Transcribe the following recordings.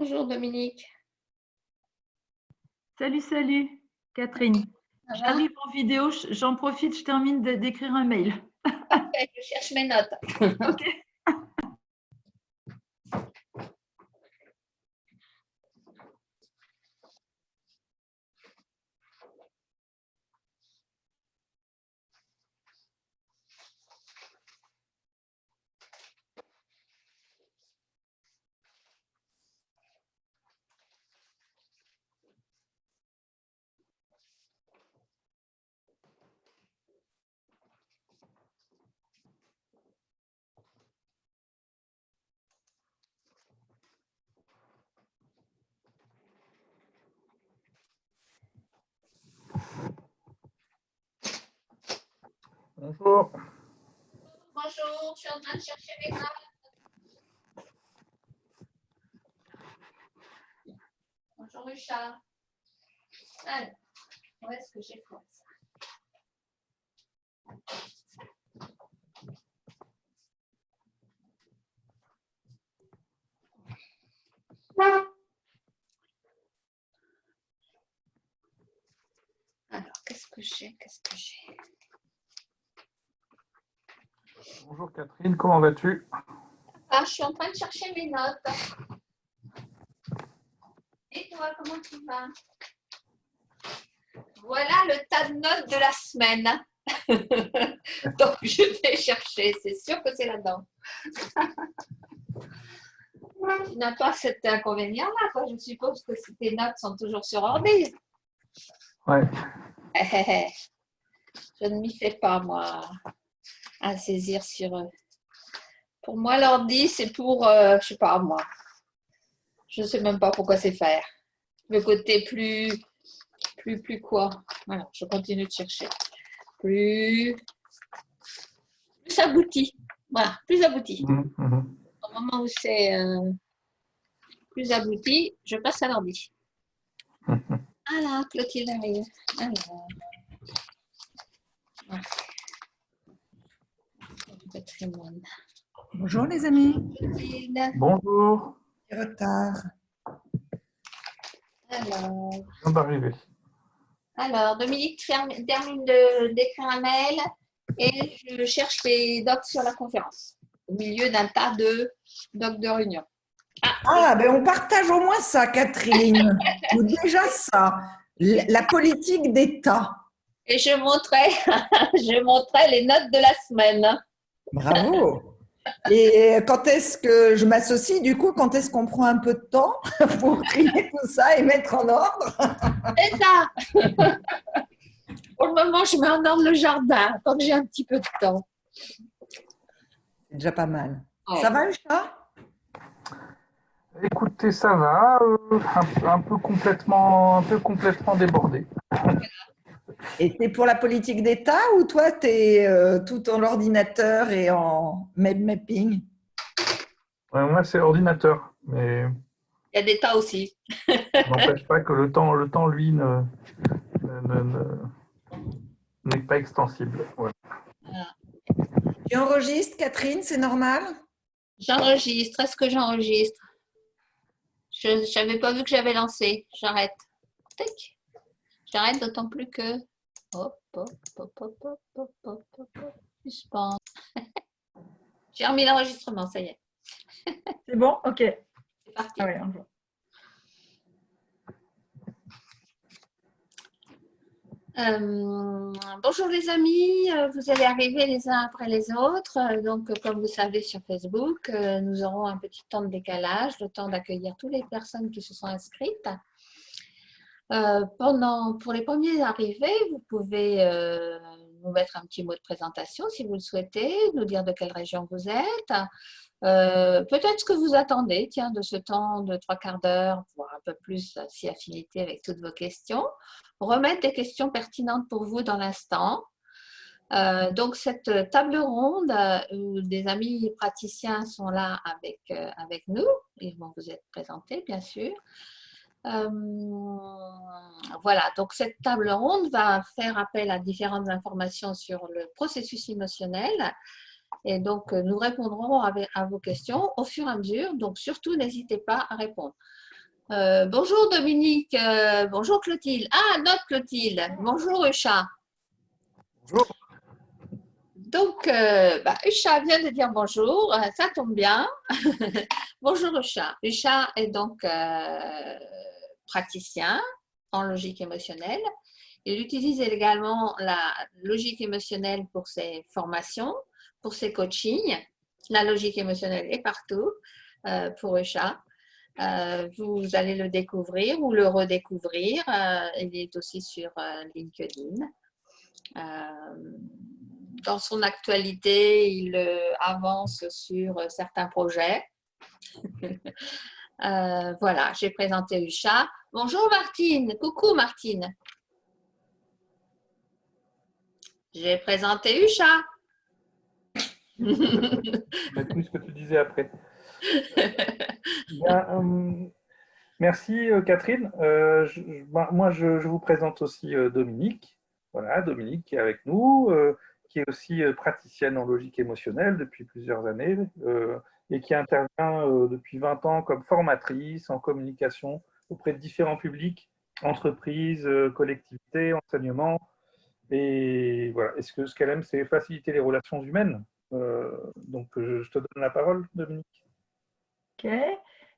Bonjour Dominique. Salut, salut, Catherine. J'arrive en vidéo, j'en profite, je termine d'écrire un mail. Parfait, je cherche mes notes. Ok. Bonjour. Bonjour, je suis en train de chercher mes notes. Bonjour Richard. Alors, où est-ce que j'ai fait ça? Alors, qu'est-ce que j'ai? Bonjour Catherine, comment vas-tu? Ah, je suis en train de chercher mes notes. Et toi, comment tu vas? Voilà le tas de notes de la semaine. Donc, je vais chercher. C'est sûr que c'est là-dedans. Tu n'as pas cet inconvénient-là, quoi. Je suppose que tes notes sont toujours sur ordi. Ouais. Je ne m'y fais pas, moi, à saisir sur eux. Pour moi, l'ordi, c'est pour, je ne sais pas, moi. Je ne sais même pas pourquoi c'est faire. Le côté plus quoi? Voilà, je continue de chercher. Plus abouti. Voilà, plus abouti. Au moment où c'est plus abouti, je passe à l'ordi. Voilà, Clotilde arrive. Alors. Patrimoine. Bonjour les amis. Clotilde. Bonjour. Retard. Alors. Je viens d'arriver. Alors, Dominique termine d'écrire un mail et je cherche les docs sur la conférence au milieu d'un tas de docs de réunion. Ah, ben on partage au moins ça, Catherine. Ou déjà ça, la politique d'État. Et je montrais les notes de la semaine. Bravo. Et quand est-ce que je m'associe, du coup, quand est-ce qu'on prend un peu de temps pour trier tout ça et mettre en ordre? C'est ça. Pour le moment, je mets en ordre le jardin, tant que j'ai un petit peu de temps. C'est déjà pas mal. Ouais. Ça va le chat? Écoutez, ça va, un peu complètement débordé. Et tu es pour la politique d'État ou toi, tu es tout en ordinateur et en mapping? Moi, c'est ordinateur, mais Il y a des tas aussi. ça n'empêche pas que le temps lui, n'est pas extensible. Ouais. Tu enregistres, Catherine, c'est normal? J'enregistre. Est-ce que j'enregistre? Je n'avais pas vu que j'avais lancé. J'arrête. Tac. J'arrête d'autant plus que… Hop, hop, hop, hop, hop, hop, hop, hop, hop. Suspends. J'ai remis l'enregistrement, ça y est. C'est bon? Ok. C'est parti. Ah ouais, bonjour les amis, vous allez arriver les uns après les autres. Donc, comme vous savez sur Facebook, nous aurons un petit temps de décalage, le temps d'accueillir toutes les personnes qui se sont inscrites. Pour les premiers arrivés, vous pouvez nous mettre un petit mot de présentation si vous le souhaitez, nous dire de quelle région vous êtes, peut-être ce que vous attendez, tiens, de ce temps de 3/4 d'heure, voire un peu plus si affinité avec toutes vos questions, remettre des questions pertinentes pour vous dans l'instant. Donc, cette table ronde où des amis praticiens sont là avec nous, ils vont vous être présentés, bien sûr. Voilà, donc cette table ronde va faire appel à différentes informations sur le processus émotionnel et donc nous répondrons à vos questions au fur et à mesure, donc surtout n'hésitez pas à répondre. Bonjour Dominique, bonjour Clotilde. Ah, notre Clotilde. Bonjour Usha. Bonjour. Donc, Usha vient de dire bonjour, ça tombe bien. Bonjour Usha. Usha est donc praticien en logique émotionnelle. Il utilise également la logique émotionnelle pour ses formations, pour ses coachings. La logique émotionnelle est partout pour Usha. Vous allez le découvrir ou le redécouvrir. Il est aussi sur LinkedIn. Dans son actualité, il avance sur certains projets. Voilà, j'ai présenté Usha. Bonjour Martine. Coucou Martine. J'ai présenté Usha. Bah, écoute ce que tu disais après. Bien, merci Catherine. Moi, je vous présente aussi Dominique. Voilà, Dominique qui est avec nous, qui est aussi praticienne en logique émotionnelle depuis plusieurs années et qui intervient depuis 20 ans comme formatrice en communication auprès de différents publics, entreprises, collectivités, enseignements. Et voilà, ce qu'elle aime, c'est faciliter les relations humaines. Donc, je te donne la parole, Dominique. Ok,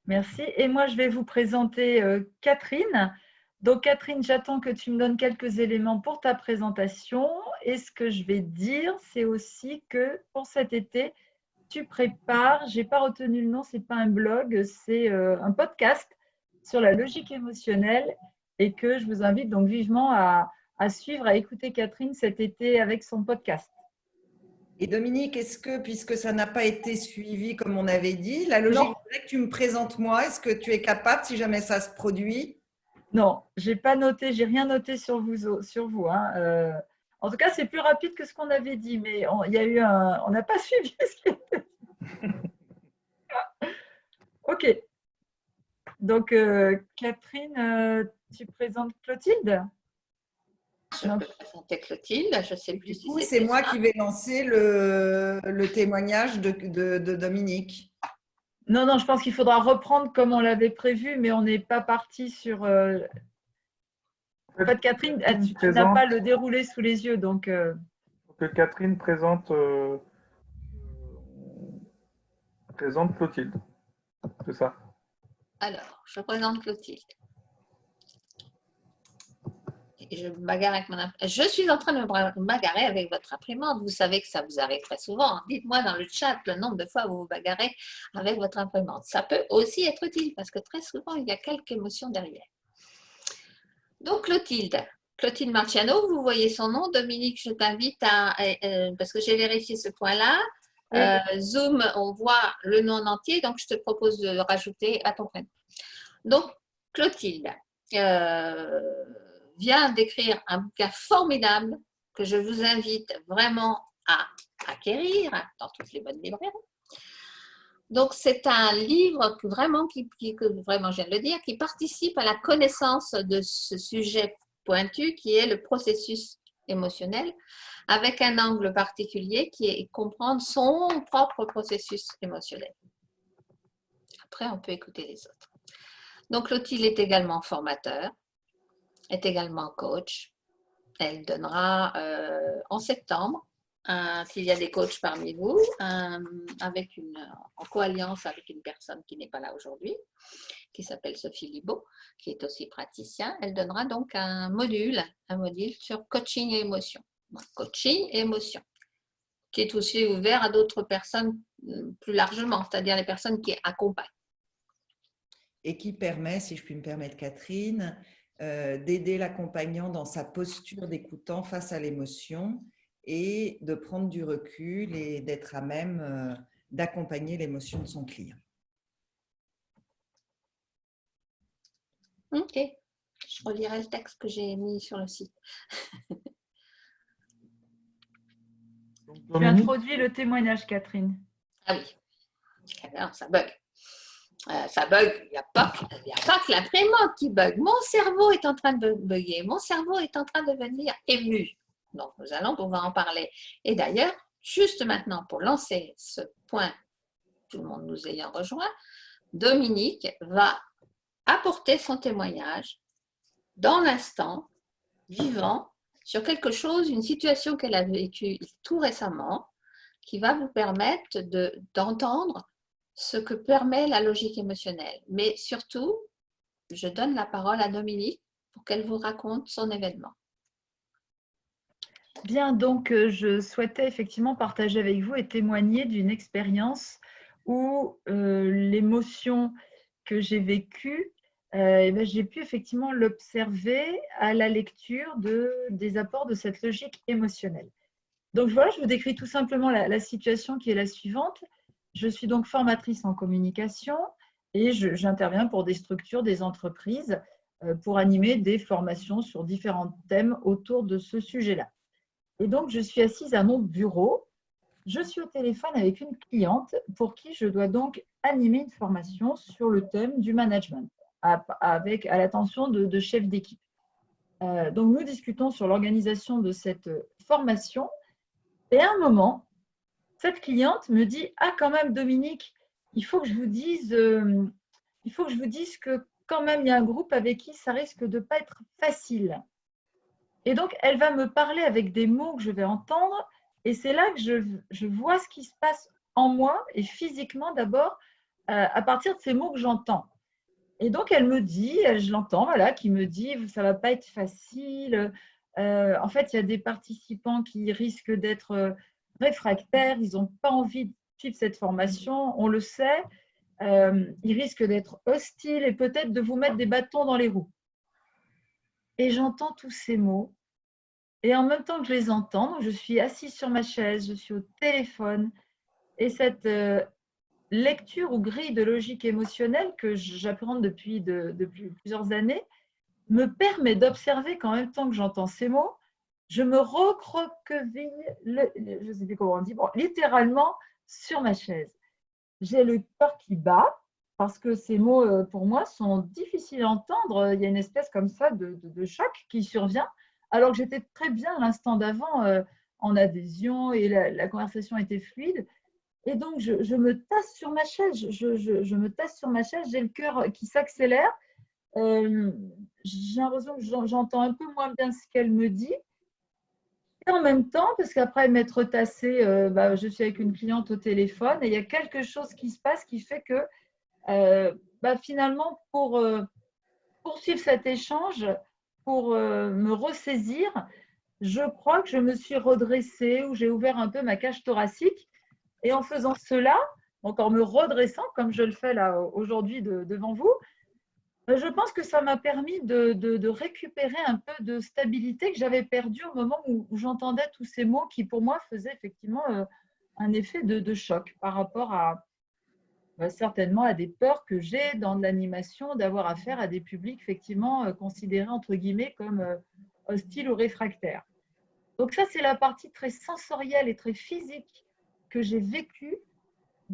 merci. Et moi, je vais vous présenter Catherine. Donc, Catherine, j'attends que tu me donnes quelques éléments pour ta présentation. Et ce que je vais dire, c'est aussi que pour cet été, tu prépares, je n'ai pas retenu le nom, ce n'est pas un blog, c'est un podcast sur la logique émotionnelle et que je vous invite donc vivement à suivre, à écouter Catherine cet été avec son podcast. Et Dominique, est-ce que, puisque ça n'a pas été suivi comme on avait dit, la logique, Non. que tu me présentes moi, est-ce que tu es capable, si jamais ça se produit? Non, j'ai pas noté, j'ai rien noté sur vous. Hein. En tout cas, c'est plus rapide que ce qu'on avait dit, mais il y a eu on n'a pas suivi ce qui était dit. Ok. Donc, Catherine, tu présentes Clotilde? Je peux présenter Clotilde, je ne sais plus si c'est moi qui vais lancer le témoignage de Dominique. Non, je pense qu'il faudra reprendre comme on l'avait prévu, mais on n'est pas parti sur… En fait, Catherine, tu n'as pas le déroulé sous les yeux, donc… Que Catherine présente Clotilde, c'est ça. Alors, je présente Clotilde. Et je me bagarre avec mon imprimante. Je suis en train de me bagarrer avec votre imprimante. Vous savez que ça vous arrive très souvent. Dites-moi dans le chat le nombre de fois où vous vous bagarrez avec votre imprimante. Ça peut aussi être utile parce que très souvent, il y a quelques émotions derrière. Donc, Clotilde Marciano, vous voyez son nom. Dominique, je t'invite à… parce que j'ai vérifié ce point-là. Zoom, on voit le nom en entier, donc je te propose de le rajouter à ton prénom. Donc, Clotilde vient d'écrire un bouquin formidable que je vous invite vraiment à acquérir dans toutes les bonnes librairies. Donc, c'est un livre que vraiment, vraiment, je viens de le dire, qui participe à la connaissance de ce sujet pointu qui est le processus émotionnel, avec un angle particulier qui est comprendre son propre processus émotionnel. Après, on peut écouter les autres. Donc, Clotilde est également formateur, est également coach. Elle donnera en septembre, s'il y a des coachs parmi vous, en co-alliance avec une personne qui n'est pas là aujourd'hui, qui s'appelle Sophie Libaud, qui est aussi praticien. Elle donnera donc un module sur coaching et émotion. Coaching et émotion, qui est aussi ouvert à d'autres personnes plus largement, c'est-à-dire les personnes qui accompagnent. Et qui permet, si je puis me permettre Catherine, d'aider l'accompagnant dans sa posture d'écoutant face à l'émotion et de prendre du recul et d'être à même d'accompagner l'émotion de son client. Ok, je relirai le texte que j'ai mis sur le site. Tu introduis le témoignage, Catherine. Ah oui, alors ça bug. Ça bug, il n'y a pas que l'imprimante qui bug. Mon cerveau est en train de bugger, mon cerveau est en train de devenir ému. Donc, nous allons pouvoir en parler. Et d'ailleurs, juste maintenant, pour lancer ce point, tout le monde nous ayant rejoint, Dominique va apporter son témoignage dans l'instant, vivant, sur quelque chose, une situation qu'elle a vécue tout récemment, qui va vous permettre d'entendre ce que permet la logique émotionnelle. Mais surtout, je donne la parole à Dominique pour qu'elle vous raconte son événement. Bien, donc je souhaitais effectivement partager avec vous et témoigner d'une expérience où l'émotion que j'ai vécue, j'ai pu effectivement l'observer à la lecture des apports de cette logique émotionnelle. Donc voilà, je vous décris tout simplement la situation qui est la suivante. Je suis donc formatrice en communication et j'interviens pour des structures, des entreprises, pour animer des formations sur différents thèmes autour de ce sujet-là. Et donc, je suis assise à mon bureau. Je suis au téléphone avec une cliente pour qui je dois donc animer une formation sur le thème du management, à l'attention de chefs d'équipe. Donc, nous discutons sur l'organisation de cette formation. Et à un moment, cette cliente me dit « Ah, quand même, Dominique, il faut que je vous dise que quand même, il y a un groupe avec qui ça risque de ne pas être facile. » Et donc, elle va me parler avec des mots que je vais entendre. Et c'est là que je vois ce qui se passe en moi et physiquement d'abord à partir de ces mots que j'entends. Et donc, elle me dit, je l'entends, voilà, qui me dit « ça ne va pas être facile. En fait, il y a des participants qui risquent d'être réfractaires. Ils n'ont pas envie de suivre cette formation. On le sait. Ils risquent d'être hostiles et peut-être de vous mettre des bâtons dans les roues. » Et j'entends tous ces mots. Et en même temps que je les entends, je suis assise sur ma chaise, je suis au téléphone. Et cette lecture ou grille de logique émotionnelle que j'apprends depuis plusieurs années me permet d'observer qu'en même temps que j'entends ces mots, je me recroqueville, je ne sais plus comment on dit, littéralement sur ma chaise. J'ai le cœur qui bat parce que ces mots, pour moi, sont difficiles à entendre. Il y a une espèce comme ça de choc qui survient, alors que j'étais très bien l'instant d'avant en adhésion et la conversation était fluide. Et donc, je me tasse sur ma chaise. Je me tasse sur ma chaise. J'ai le cœur qui s'accélère. J'ai l'impression que j'entends un peu moins bien ce qu'elle me dit. Et en même temps, parce qu'après m'être tassée, je suis avec une cliente au téléphone et il y a quelque chose qui se passe qui fait que finalement, pour poursuivre cet échange, pour me ressaisir, je crois que je me suis redressée ou j'ai ouvert un peu ma cage thoracique. Et en faisant cela, donc en me redressant, comme je le fais là aujourd'hui devant vous, je pense que ça m'a permis de récupérer un peu de stabilité que j'avais perdue au moment où j'entendais tous ces mots qui, pour moi, faisaient effectivement un effet de choc par rapport à certainement à des peurs que j'ai dans l'animation d'avoir affaire à des publics effectivement considérés entre guillemets comme hostiles ou réfractaires. Donc ça, c'est la partie très sensorielle et très physique que j'ai vécue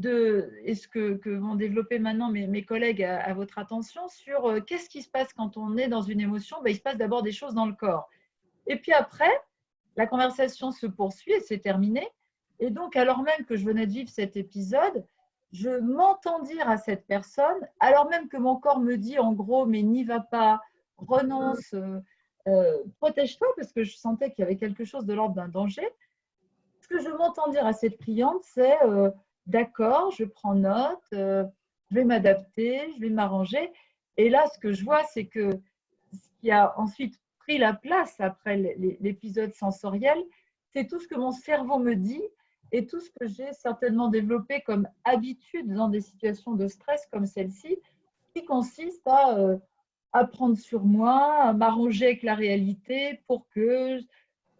et ce que vont développer maintenant mes collègues à votre attention sur qu'est-ce qui se passe quand on est dans une émotion. Il se passe d'abord des choses dans le corps. Et puis après, la conversation se poursuit et c'est terminé. Et donc, alors même que je venais de vivre cet épisode, je m'entends dire à cette personne, alors même que mon corps me dit en gros, mais n'y va pas, renonce, protège-toi, parce que je sentais qu'il y avait quelque chose de l'ordre d'un danger. Ce que je m'entends dire à cette cliente, c'est d'accord, je prends note, je vais m'adapter, je vais m'arranger. Et là, ce que je vois, c'est que ce qui a ensuite pris la place après l'épisode sensoriel, c'est tout ce que mon cerveau me dit et tout ce que j'ai certainement développé comme habitude dans des situations de stress comme celle-ci, qui consiste à prendre sur moi, à m'arranger avec la réalité pour que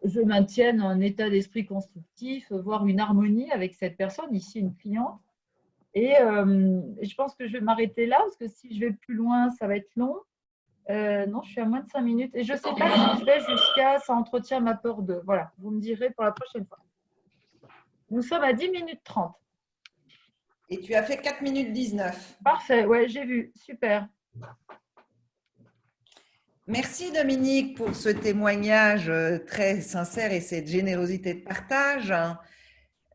je maintienne un état d'esprit constructif, voire une harmonie avec cette personne, ici une cliente. Et je pense que je vais m'arrêter là, parce que si je vais plus loin, ça va être long. Non, je suis à moins de 5 minutes. Et je ne sais pas si je vais jusqu'à ça entretient ma peur de. Voilà, vous me direz pour la prochaine fois. Nous sommes à 10 minutes 30. Et tu as fait 4 minutes 19. Parfait, ouais, j'ai vu. Super. Merci Dominique pour ce témoignage très sincère et cette générosité de partage.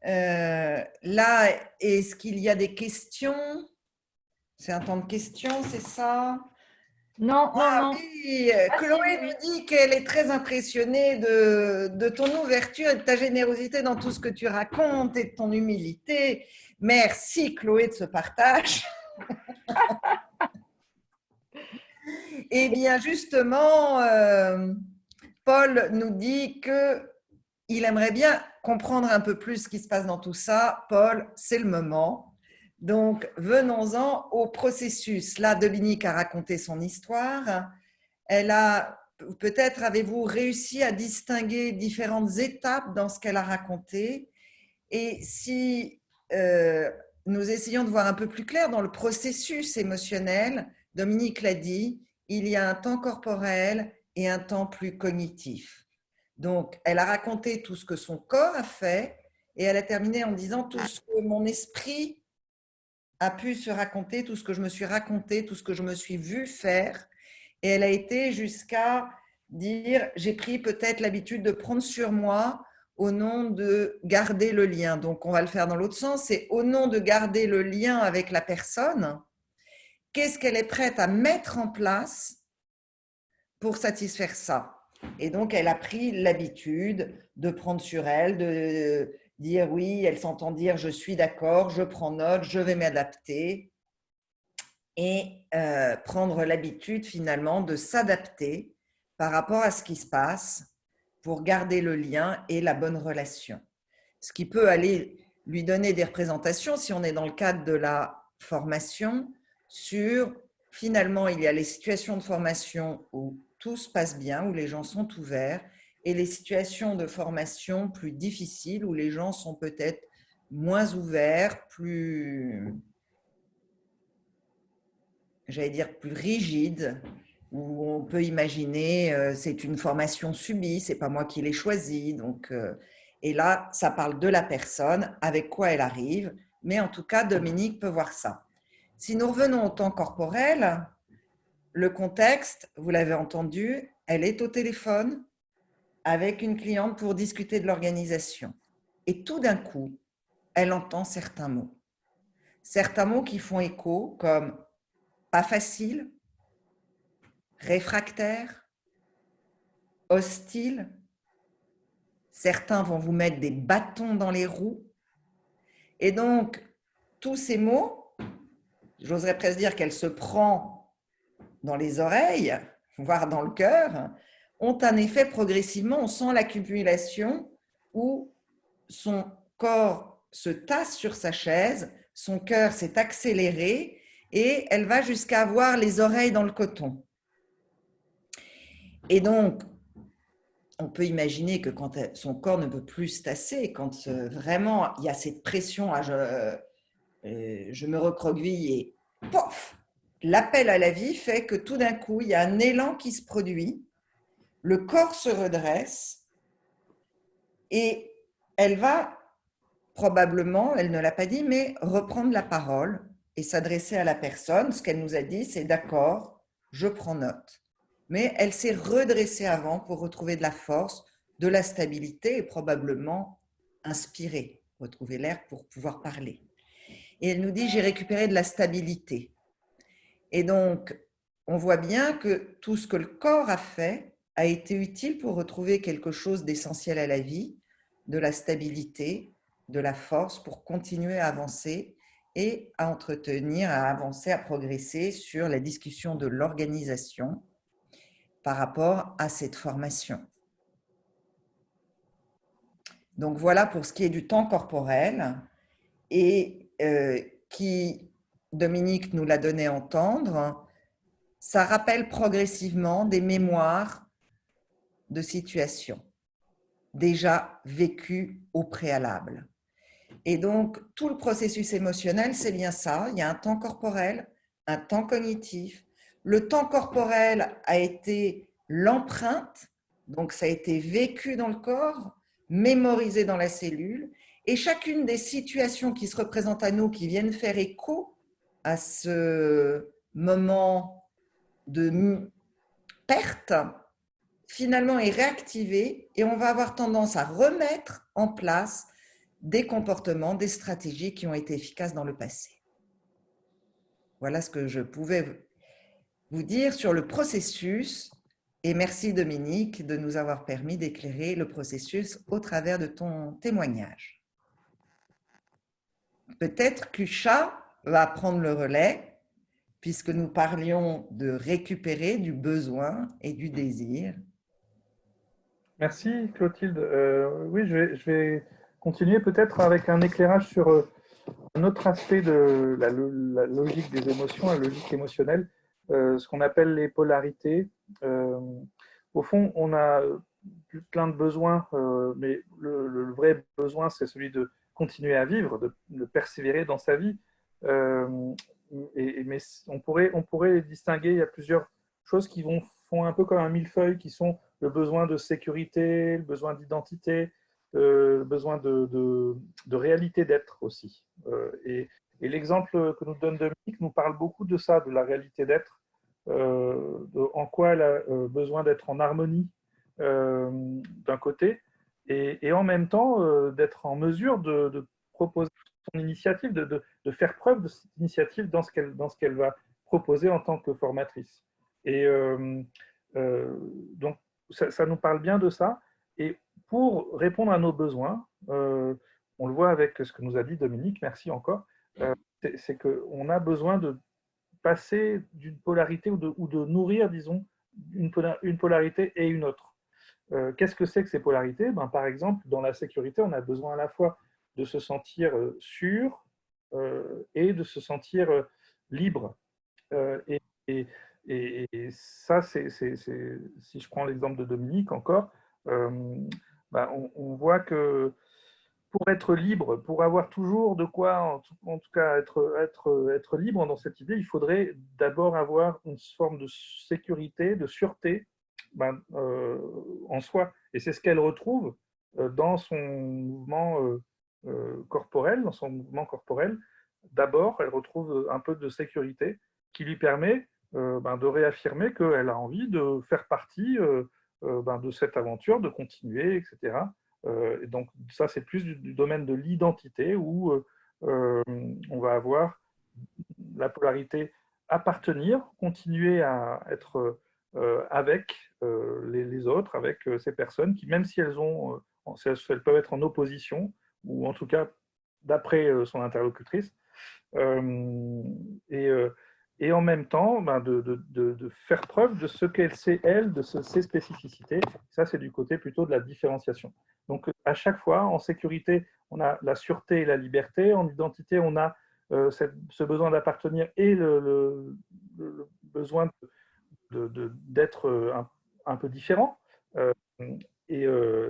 Là, est-ce qu'il y a des questions? C'est un temps de questions, c'est ça? Non, non, Ah non. oui, Ah si, Chloé oui, nous oui. dit qu'elle est très impressionnée de ton ouverture et de ta générosité dans tout ce que tu racontes et de ton humilité. Merci Chloé de ce partage. Eh bien justement, Paul nous dit qu'il aimerait bien comprendre un peu plus ce qui se passe dans tout ça. Paul, c'est le moment. Donc venons-en au processus. Là, Dominique a raconté son histoire. Peut-être avez-vous réussi à distinguer différentes étapes dans ce qu'elle a raconté. Et si nous essayons de voir un peu plus clair dans le processus émotionnel, Dominique l'a dit, il y a un temps corporel et un temps plus cognitif. Donc, elle a raconté tout ce que son corps a fait et elle a terminé en disant tout ce que mon esprit a pu se raconter, tout ce que je me suis raconté, tout ce que je me suis vu faire. Et elle a été jusqu'à dire, j'ai pris peut-être l'habitude de prendre sur moi au nom de garder le lien. Donc, on va le faire dans l'autre sens. C'est au nom de garder le lien avec la personne, qu'est-ce qu'elle est prête à mettre en place pour satisfaire ça? Et donc, elle a pris l'habitude de prendre sur elle, de dire oui, elle s'entend dire je suis d'accord, je prends note, je vais m'adapter et prendre l'habitude finalement de s'adapter par rapport à ce qui se passe pour garder le lien et la bonne relation. Ce qui peut aller lui donner des représentations, si on est dans le cadre de la formation, sur finalement, il y a les situations de formation où tout se passe bien, où les gens sont ouverts, et les situations de formation plus difficiles, où les gens sont peut-être moins ouverts, plus, j'allais dire, plus rigides, où on peut imaginer c'est une formation subie, c'est pas moi qui l'ai choisie, donc et là ça parle de la personne, avec quoi elle arrive, mais en tout cas Dominique peut voir ça. Si nous revenons au temps corporel, le contexte, vous l'avez entendu, elle est au téléphone avec une cliente pour discuter de l'organisation, et tout d'un coup elle entend certains mots qui font écho, comme pas facile, réfractaire, hostile. Certains vont vous mettre des bâtons dans les roues. Et donc, tous ces mots, j'oserais presque dire qu'elle se prend dans les oreilles, voire dans le cœur, ont un effet progressivement, on sent l'accumulation où son corps se tasse sur sa chaise, son cœur s'est accéléré et elle va jusqu'à avoir les oreilles dans le coton. Et donc, on peut imaginer que quand son corps ne peut plus se tasser, quand vraiment il y a cette pression, je me recroqueville et pof, l'appel à la vie fait que tout d'un coup, il y a un élan qui se produit, le corps se redresse et elle va probablement, elle ne l'a pas dit, mais reprendre la parole et s'adresser à la personne. Ce qu'elle nous a dit, c'est d'accord, je prends note. Mais elle s'est redressée avant pour retrouver de la force, de la stabilité et probablement inspirer, retrouver l'air pour pouvoir parler. Et elle nous dit, j'ai récupéré de la stabilité. Et donc, on voit bien que tout ce que le corps a fait a été utile pour retrouver quelque chose d'essentiel à la vie, de la stabilité, de la force pour continuer à avancer et à entretenir, à avancer, à progresser sur la discussion de l'organisation par rapport à cette formation. Donc voilà pour ce qui est du temps corporel et qui, Dominique nous l'a donné à entendre, ça rappelle progressivement des mémoires de situations déjà vécues au préalable. Et donc, tout le processus émotionnel, c'est bien ça. Il y a un temps corporel, un temps cognitif. Le temps corporel a été l'empreinte, donc ça a été vécu dans le corps, mémorisé dans la cellule. Et chacune des situations qui se représentent à nous, qui viennent faire écho à ce moment de perte, finalement est réactivée et on va avoir tendance à remettre en place des comportements, des stratégies qui ont été efficaces dans le passé. Voilà ce que je pouvais vous dire sur le processus. Et merci Dominique de nous avoir permis d'éclairer le processus au travers de ton témoignage. Peut-être qu'Usha va prendre le relais, puisque nous parlions de récupérer du besoin et du désir. Merci Clotilde. Oui, je vais continuer peut-être avec un éclairage sur un autre aspect de la logique des émotions, la logique émotionnelle, ce qu'on appelle les polarités. Au fond, on a plein de besoins, mais le vrai besoin, c'est celui de continuer à vivre, de persévérer dans sa vie. Mais on pourrait les distinguer. Il y a plusieurs choses qui font un peu comme un millefeuille, qui sont le besoin de sécurité, le besoin d'identité, le besoin de réalité d'être aussi. Et l'exemple que nous donne Dominique nous parle beaucoup de ça, de la réalité d'être, en quoi elle a besoin d'être en harmonie d'un côté, et en même temps d'être en mesure de proposer son initiative, de faire preuve de cette initiative dans ce qu'elle va proposer en tant que formatrice. Et donc, ça nous parle bien de ça. Et pour répondre à nos besoins, on le voit avec ce que nous a dit Dominique, merci encore, c'est qu'on a besoin de passer d'une polarité ou de nourrir, disons, une polarité et une autre. Qu'est-ce que c'est que ces polarités? Par exemple, dans la sécurité, on a besoin à la fois de se sentir sûr et de se sentir libre. Et ça, si je prends l'exemple de Dominique encore, on voit que pour être libre, pour avoir toujours de quoi, en tout cas être libre dans cette idée, il faudrait d'abord avoir une forme de sécurité, de sûreté en soi. Et c'est ce qu'elle retrouve dans son mouvement corporel, dans son mouvement corporel. D'abord, elle retrouve un peu de sécurité qui lui permet de réaffirmer qu'elle a envie de faire partie de cette aventure, de continuer, etc. Et donc ça, c'est plus du domaine de l'identité où on va avoir la polarité appartenir, continuer à être avec les autres, avec ces personnes qui, même si elles peuvent être en opposition, ou en tout cas d'après son interlocutrice, et en même temps de faire preuve de ce qu'elle sait, elle, de ses spécificités. Ça, c'est du côté plutôt de la différenciation. Donc, à chaque fois, en sécurité, on a la sûreté et la liberté. En identité, on a ce besoin d'appartenir et le besoin d'être un peu différent. Et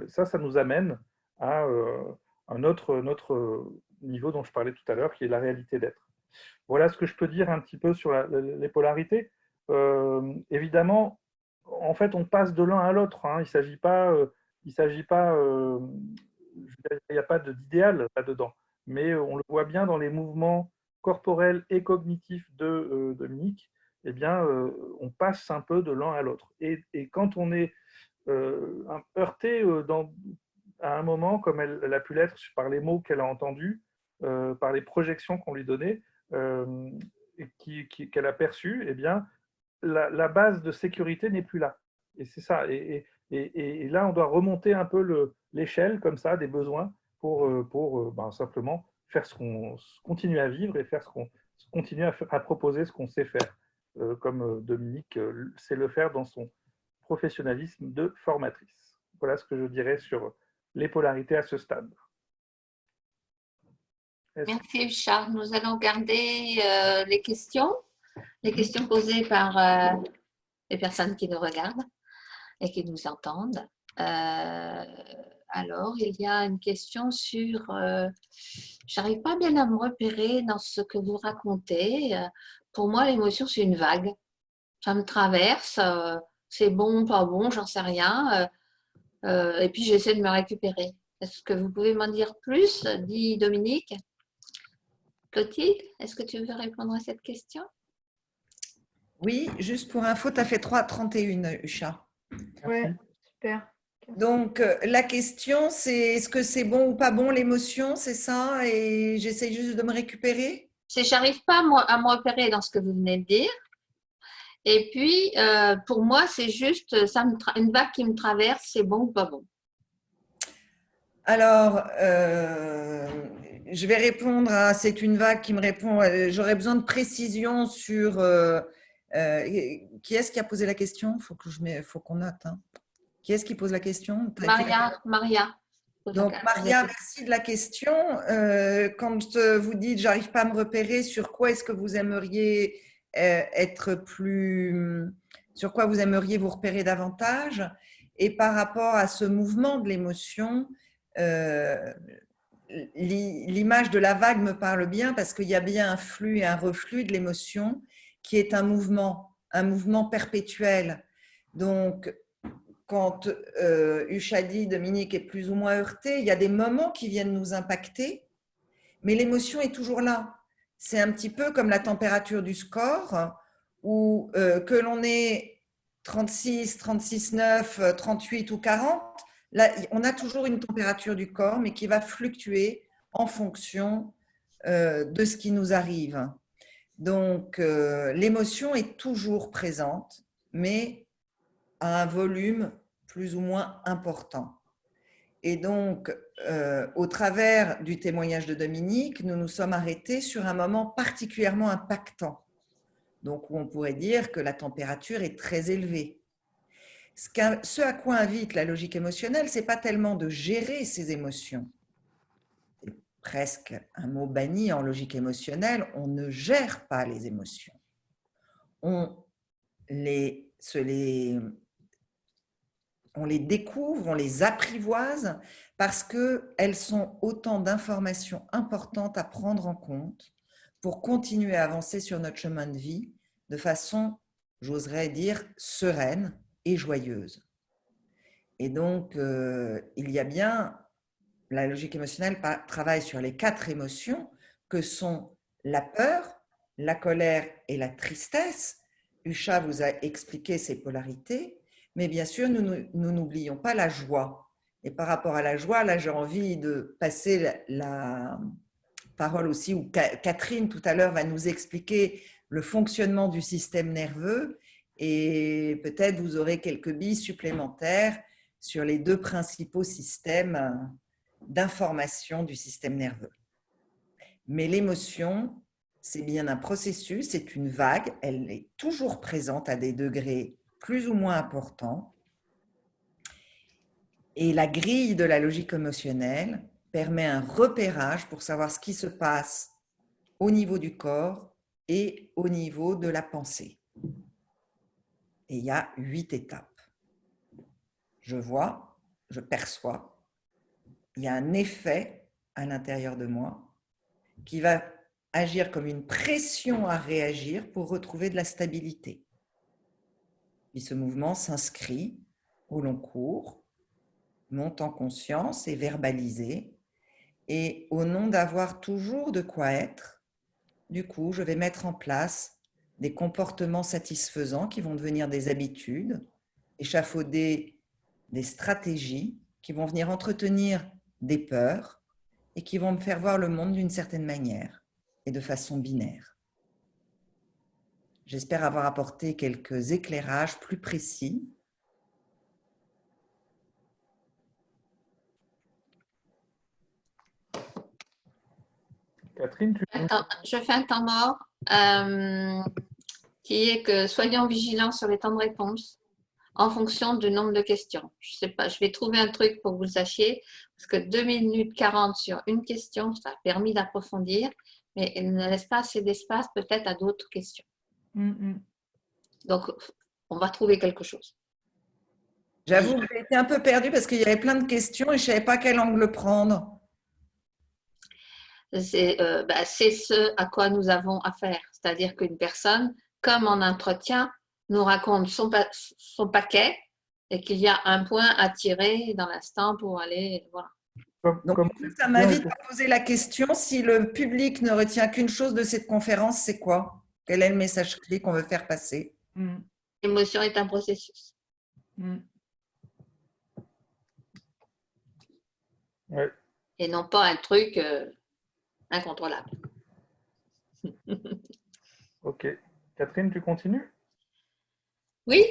ça nous amène à un autre niveau dont je parlais tout à l'heure, qui est la réalité d'être. Voilà ce que je peux dire un petit peu sur les polarités. Évidemment, en fait, on passe de l'un à l'autre. Il ne s'agit pas, il n'y a pas d'idéal là-dedans. Mais on le voit bien dans les mouvements corporels et cognitifs de Dominique. Eh bien, on passe un peu de l'un à l'autre. Et quand on est heurté à un moment, comme elle a pu l'être par les mots qu'elle a entendus, par les projections qu'on lui donnait, qu'elle a perçues, eh bien, la base de sécurité n'est plus là. Et c'est ça. Et là, on doit remonter un peu l'échelle comme ça des besoins pour simplement faire continuer à vivre et faire continuer à proposer ce qu'on sait faire, comme Dominique sait le faire dans son professionnalisme de formatrice. Voilà ce que je dirais sur les polarités à ce stade. Merci Charles. Nous allons garder les questions posées par les personnes qui nous regardent et qui nous entendent. Alors, il y a une question sur j'arrive pas bien à me repérer dans ce que vous racontez. Pour moi, l'émotion, c'est une vague. Ça me traverse, c'est bon, pas bon, j'en sais rien. Et puis, j'essaie de me récupérer. Est-ce que vous pouvez m'en dire plus, dit Dominique? Clotilde, est-ce que tu veux répondre à cette question? Oui, juste pour info, tu as fait 3h31, Usha. Oui, super. Donc, la question, c'est est-ce que c'est bon ou pas bon l'émotion, c'est ça? Et j'essaie juste de me récupérer? J'arrive pas à me repérer dans ce que vous venez de dire. Et puis, pour moi, c'est juste une vague qui me traverse, c'est bon ou pas bon. Alors, je vais répondre à c'est une vague qui me répond. J'aurais besoin de précision sur qui est-ce qui a posé la question. Faut qu'on note. Hein. Qui est-ce qui pose la question? Maria. Donc, Maria, merci de la question. Quand vous dites j'arrive pas à me repérer, sur quoi est-ce que vous aimeriez être plus. Sur quoi vous aimeriez vous repérer davantage? Et par rapport à ce mouvement de l'émotion, l'image de la vague me parle bien parce qu'il y a bien un flux et un reflux de l'émotion qui est un mouvement perpétuel. Donc, quand Ushadi, Dominique est plus ou moins heurté, il y a des moments qui viennent nous impacter, mais l'émotion est toujours là. C'est un petit peu comme la température du score, où que l'on ait 36, 36,9, 38 ou 40, là, on a toujours une température du corps, mais qui va fluctuer en fonction de ce qui nous arrive. Donc, l'émotion est toujours présente, mais à un volume plus ou moins important. Et donc, au travers du témoignage de Dominique, nous nous sommes arrêtés sur un moment particulièrement impactant. Donc, on pourrait dire que la température est très élevée. Ce à quoi invite la logique émotionnelle, ce n'est pas tellement de gérer ses émotions. C'est presque un mot banni en logique émotionnelle. On ne gère pas les émotions. On les découvre, on les apprivoise parce qu'elles sont autant d'informations importantes à prendre en compte pour continuer à avancer sur notre chemin de vie de façon, j'oserais dire, sereine et joyeuse. Et donc, il y a bien, la logique émotionnelle travaille sur les 4 émotions que sont la peur, la colère et la tristesse. Usha vous a expliqué ces polarités. Mais bien sûr, nous n'oublions pas la joie. Et par rapport à la joie, là, j'ai envie de passer la parole aussi, où Catherine, tout à l'heure, va nous expliquer le fonctionnement du système nerveux. Et peut-être vous aurez quelques billes supplémentaires sur les 2 principaux systèmes d'information du système nerveux. Mais l'émotion, c'est bien un processus, c'est une vague, elle est toujours présente à des degrés plus ou moins important. Et la grille de la logique émotionnelle permet un repérage pour savoir ce qui se passe au niveau du corps et au niveau de la pensée. Et il y a 8 étapes. Je vois, je perçois, il y a un effet à l'intérieur de moi qui va agir comme une pression à réagir pour retrouver de la stabilité. Puis ce mouvement s'inscrit au long cours, monte en conscience et verbalisé. Et au nom d'avoir toujours de quoi être, du coup, je vais mettre en place des comportements satisfaisants qui vont devenir des habitudes, échafauder des stratégies qui vont venir entretenir des peurs et qui vont me faire voir le monde d'une certaine manière et de façon binaire. J'espère avoir apporté quelques éclairages plus précis. Catherine, Je fais un temps mort qui est que soyons vigilants sur les temps de réponse en fonction du nombre de questions. Je sais pas, je vais trouver un truc pour que vous le sachiez, parce que 2 minutes 40 sur une question, ça a permis d'approfondir, mais elle ne laisse pas assez d'espace peut-être à d'autres questions. Donc, on va trouver quelque chose. J'avoue que j'ai été un peu perdue parce qu'il y avait plein de questions et je ne savais pas quel angle prendre. C'est ce à quoi nous avons affaire. C'est-à-dire qu'une personne, comme en entretien, nous raconte son paquet et qu'il y a un point à tirer dans l'instant pour aller… Voilà. Donc, ça m'invite à poser la question, si le public ne retient qu'une chose de cette conférence, c'est quoi? Quel est le message clé qu'on veut faire passer? L'émotion est un processus. Ouais. Et non pas un truc incontrôlable. Ok. Catherine, tu continues? Oui,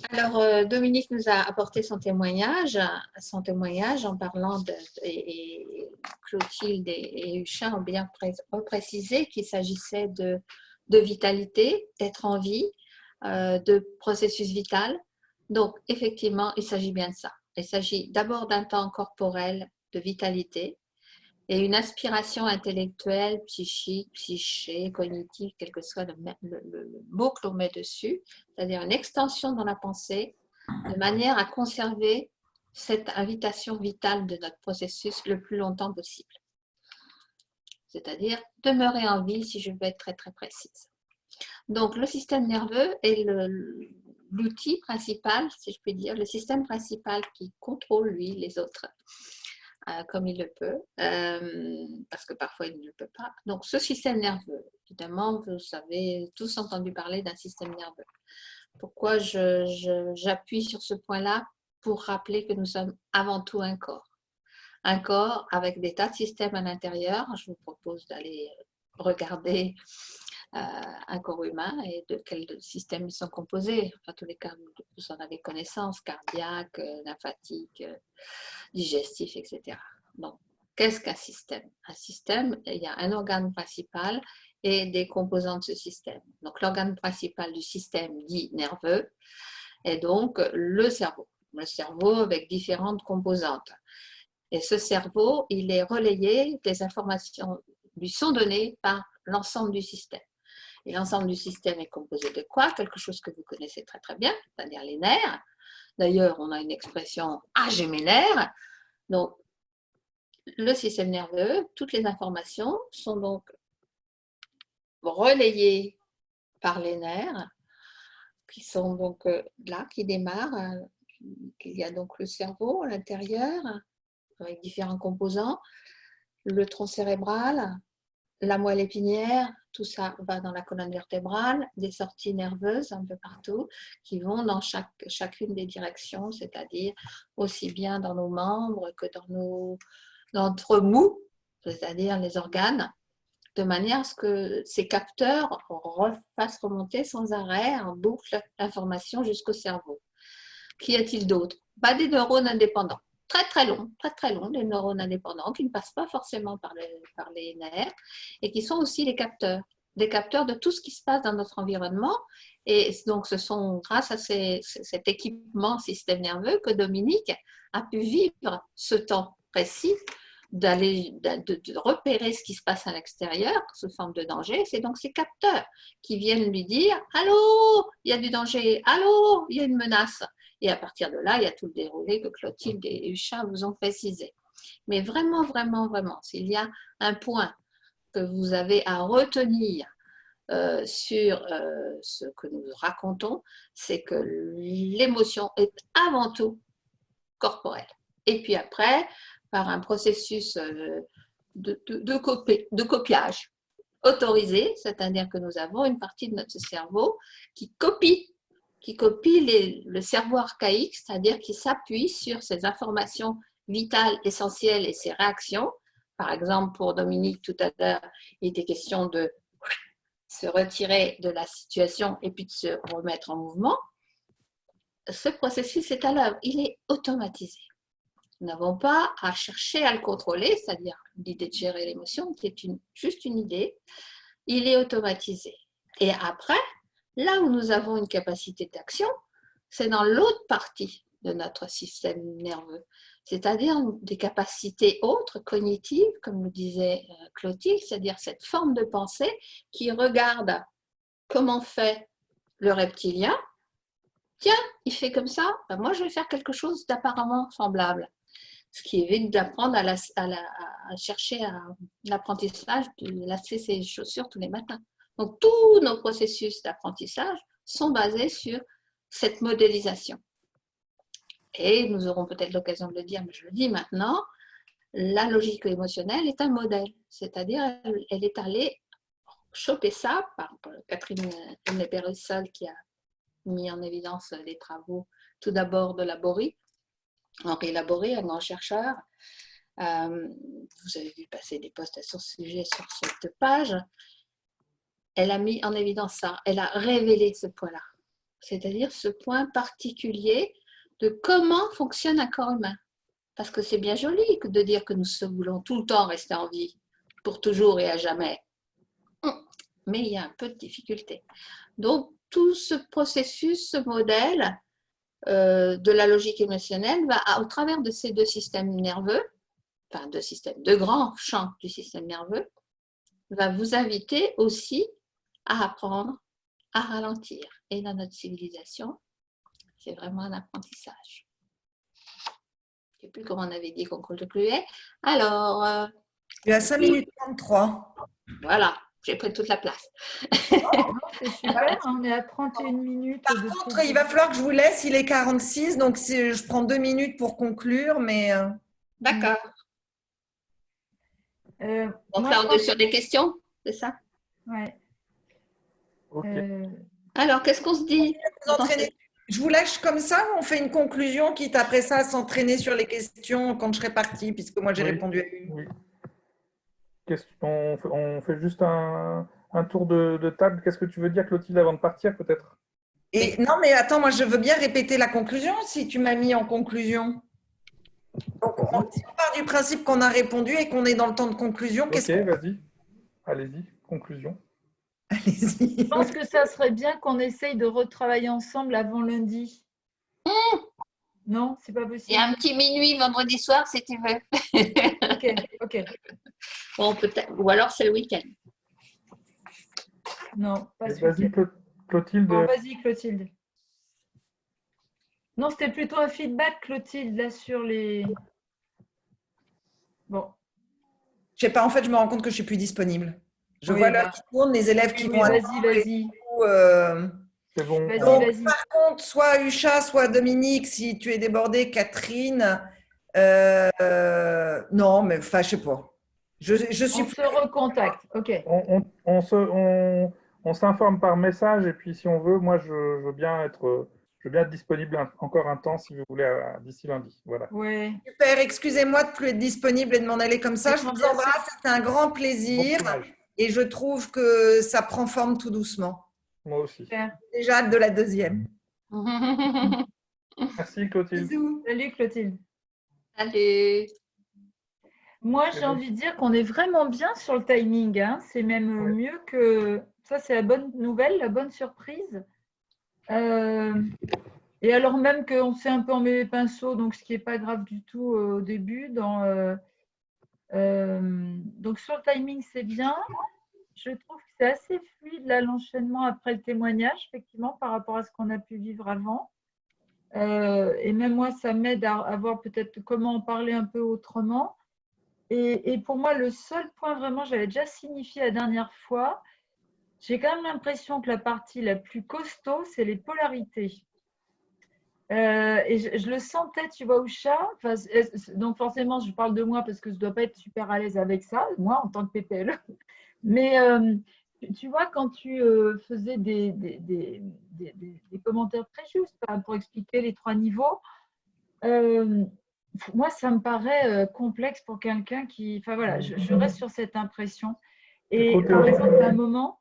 alors Dominique nous a apporté son témoignage en parlant et Clotilde et Huchin ont bien reprécisé qu'il s'agissait de vitalité, d'être en vie, de processus vital. Donc, effectivement, il s'agit bien de ça. Il s'agit d'abord d'un temps corporel de vitalité et une aspiration intellectuelle, psychique, psyché, cognitive, quel que soit le mot que l'on met dessus, c'est-à-dire une extension dans la pensée, de manière à conserver cette invitation vitale de notre processus le plus longtemps possible. C'est-à-dire demeurer en vie, si je veux être très très précise. Donc le système nerveux est l'outil principal, si je puis dire, le système principal qui contrôle lui les autres, comme il le peut, parce que parfois il ne le peut pas. Donc ce système nerveux, évidemment, vous avez tous entendu parler d'un système nerveux. Pourquoi j'appuie sur ce point-là? Pour rappeler que nous sommes avant tout un corps. Un corps avec des tas de systèmes à l'intérieur. Je vous propose d'aller regarder un corps humain et de quels systèmes ils sont composés. Enfin, en tous les cas, vous en avez connaissance, cardiaque, lymphatique, digestif, etc. Donc, qu'est-ce qu'un système? Un système, il y a un organe principal et des composants de ce système. Donc, l'organe principal du système dit nerveux est donc le cerveau. Le cerveau avec différentes composantes. Et ce cerveau, il est relayé, les informations lui sont données par l'ensemble du système. Et l'ensemble du système est composé de quoi? Quelque chose que vous connaissez très très bien, c'est-à-dire les nerfs. D'ailleurs, on a une expression « ah, j'ai mes nerfs ». Donc, le système nerveux, toutes les informations sont donc relayées par les nerfs, qui sont donc là, qui démarrent. Il y a donc le cerveau à l'intérieur, avec différents composants, le tronc cérébral, la moelle épinière, tout ça va dans la colonne vertébrale, des sorties nerveuses un peu partout qui vont dans chacune des directions, c'est-à-dire aussi bien dans nos membres que dans notre mou, c'est-à-dire les organes, de manière à ce que ces capteurs fassent remonter sans arrêt en boucle l'information jusqu'au cerveau. Qu'y a-t-il d'autre? Des neurones indépendants. Très longs, des neurones indépendants qui ne passent pas forcément par les nerfs et qui sont aussi des capteurs de tout ce qui se passe dans notre environnement. Et donc, ce sont grâce à cet équipement système nerveux que Dominique a pu vivre ce temps précis de repérer ce qui se passe à l'extérieur sous forme de danger. C'est donc ces capteurs qui viennent lui dire « Allô, il y a du danger, allô, il y a une menace ». Et à partir de là, il y a tout le déroulé que Clotilde et Huchin vous ont précisé. Mais vraiment, s'il y a un point que vous avez à retenir sur ce que nous racontons, c'est que l'émotion est avant tout corporelle. Et puis après, par un processus de copiage autorisé, c'est-à-dire que nous avons une partie de notre cerveau qui copie le cerveau archaïque, c'est-à-dire qui s'appuie sur ces informations vitales, essentielles et ses réactions. Par exemple, pour Dominique, tout à l'heure, il était question de se retirer de la situation et puis de se remettre en mouvement. Ce processus est à l'œuvre, il est automatisé. Nous n'avons pas à chercher à le contrôler, c'est-à-dire l'idée de gérer l'émotion, qui est juste une idée. Il est automatisé. Et après, là où nous avons une capacité d'action, c'est dans l'autre partie de notre système nerveux, c'est-à-dire des capacités autres, cognitives, comme le disait Clotilde, c'est-à-dire cette forme de pensée qui regarde comment fait le reptilien. Tiens, il fait comme ça, moi je vais faire quelque chose d'apparemment semblable. Ce qui évite d'apprendre à chercher l'apprentissage, de lasser ses chaussures tous les matins. Donc, tous nos processus d'apprentissage sont basés sur cette modélisation. Et nous aurons peut-être l'occasion de le dire, mais je le dis maintenant, la logique émotionnelle est un modèle, c'est-à-dire elle est allée choper ça par Catherine Lemay-Périssol qui a mis en évidence les travaux tout d'abord de Laborie, Henri Laborie, un grand chercheur. Vous avez vu passer des posts sur ce sujet sur cette page. Elle a mis en évidence ça, elle a révélé ce point-là. c'est-à-dire ce point particulier de comment fonctionne un corps humain. Parce que c'est bien joli de dire que nous voulons tout le temps rester en vie, pour toujours et à jamais. Mais il y a un peu de difficulté. Donc, tout ce processus, ce modèle de la logique émotionnelle va, au travers de ces deux systèmes nerveux, enfin deux grands champs du système nerveux, va vous inviter aussi à apprendre à ralentir. Et dans notre civilisation, c'est vraiment un apprentissage. Je ne sais plus comment on avait dit qu'on concluait. Alors, Tu as 5 minutes 33. voilà, j'ai pris toute la place. C'est super, on est à 31 minutes. Par contre, il va falloir que je vous laisse, il est 46, donc je prends 2 minutes pour conclure, mais… D'accord. Donc là, on est sur des questions, c'est ça? Ouais. Ok. Alors, qu'est-ce qu'on se dit? Je vous lâche comme ça ou on fait une conclusion, quitte après ça à s'entraîner sur les questions quand je serai partie, puisque moi j'ai répondu à une. Oui. On fait juste un tour de table. Qu'est-ce que tu veux dire, Clotilde, avant de partir, peut-être? Et non, mais attends, moi je veux bien répéter la conclusion si tu m'as mis en conclusion. Donc, si on part du principe qu'on a répondu et qu'on est dans le temps de conclusion, Ok, vas-y. Allez-y, conclusion. Allez-y. Je pense que ça serait bien qu'on essaye de retravailler ensemble avant lundi. Non, c'est pas possible. Il y a un petit minuit vendredi soir, si tu veux. Ok. Bon, peut-être. Ou alors, c'est le week-end. Non, pas ce Vas-y, week-end. Clotilde. Bon, vas-y, Clotilde. Non, c'était plutôt un feedback, Clotilde, là, sur les… Bon. Je sais pas, en fait, je me rends compte que je suis plus disponible. Je Oui, vois l'heure qui tourne, les élèves qui vont Vas-y. C'est bon. Vas-y. Par contre, soit Usha, soit Dominique, si tu es débordée, Catherine. Non, mais enfin, je sais pas. Je suis On se recontacte. Ok. On s'informe par message et puis si on veut, moi je veux bien être disponible encore un temps si vous voulez d'ici lundi. Voilà. Ouais. super. Excusez-moi de plus être disponible et de m'en aller comme ça. Je vous embrasse. C'était un grand plaisir. Bon courage. Et je trouve que ça prend forme tout doucement. Moi aussi. Super. Déjà hâte de la deuxième. Merci Clotilde. Bisous. Salut, Clotilde. Salut. Moi, j'ai envie de dire qu'on est vraiment bien sur le timing. Hein. C'est même mieux que… Ça, c'est la bonne nouvelle, la bonne surprise. Et alors même qu'on s'est un peu emmêlé les pinceaux, donc ce qui n'est pas grave du tout au début. Donc sur le timing, c'est bien. Je trouve que c'est assez fluide là, l'enchaînement après le témoignage, effectivement, par rapport à ce qu'on a pu vivre avant. Et même moi, ça m'aide à voir peut-être comment en parler un peu autrement. Et pour moi, le seul point vraiment, j'avais déjà signifié la dernière fois, j'ai quand même l'impression que la partie la plus costaud, c'est les polarités. Et je le sentais, tu vois, Usha. Enfin, donc forcément, je parle de moi parce que je ne dois pas être super à l'aise avec ça, moi, en tant que PPL. Mais tu vois, quand tu faisais des commentaires très justes pour expliquer les 3 niveaux, moi, ça me paraît complexe pour quelqu'un qui… Enfin voilà, je reste sur cette impression. Et par exemple, à un moment,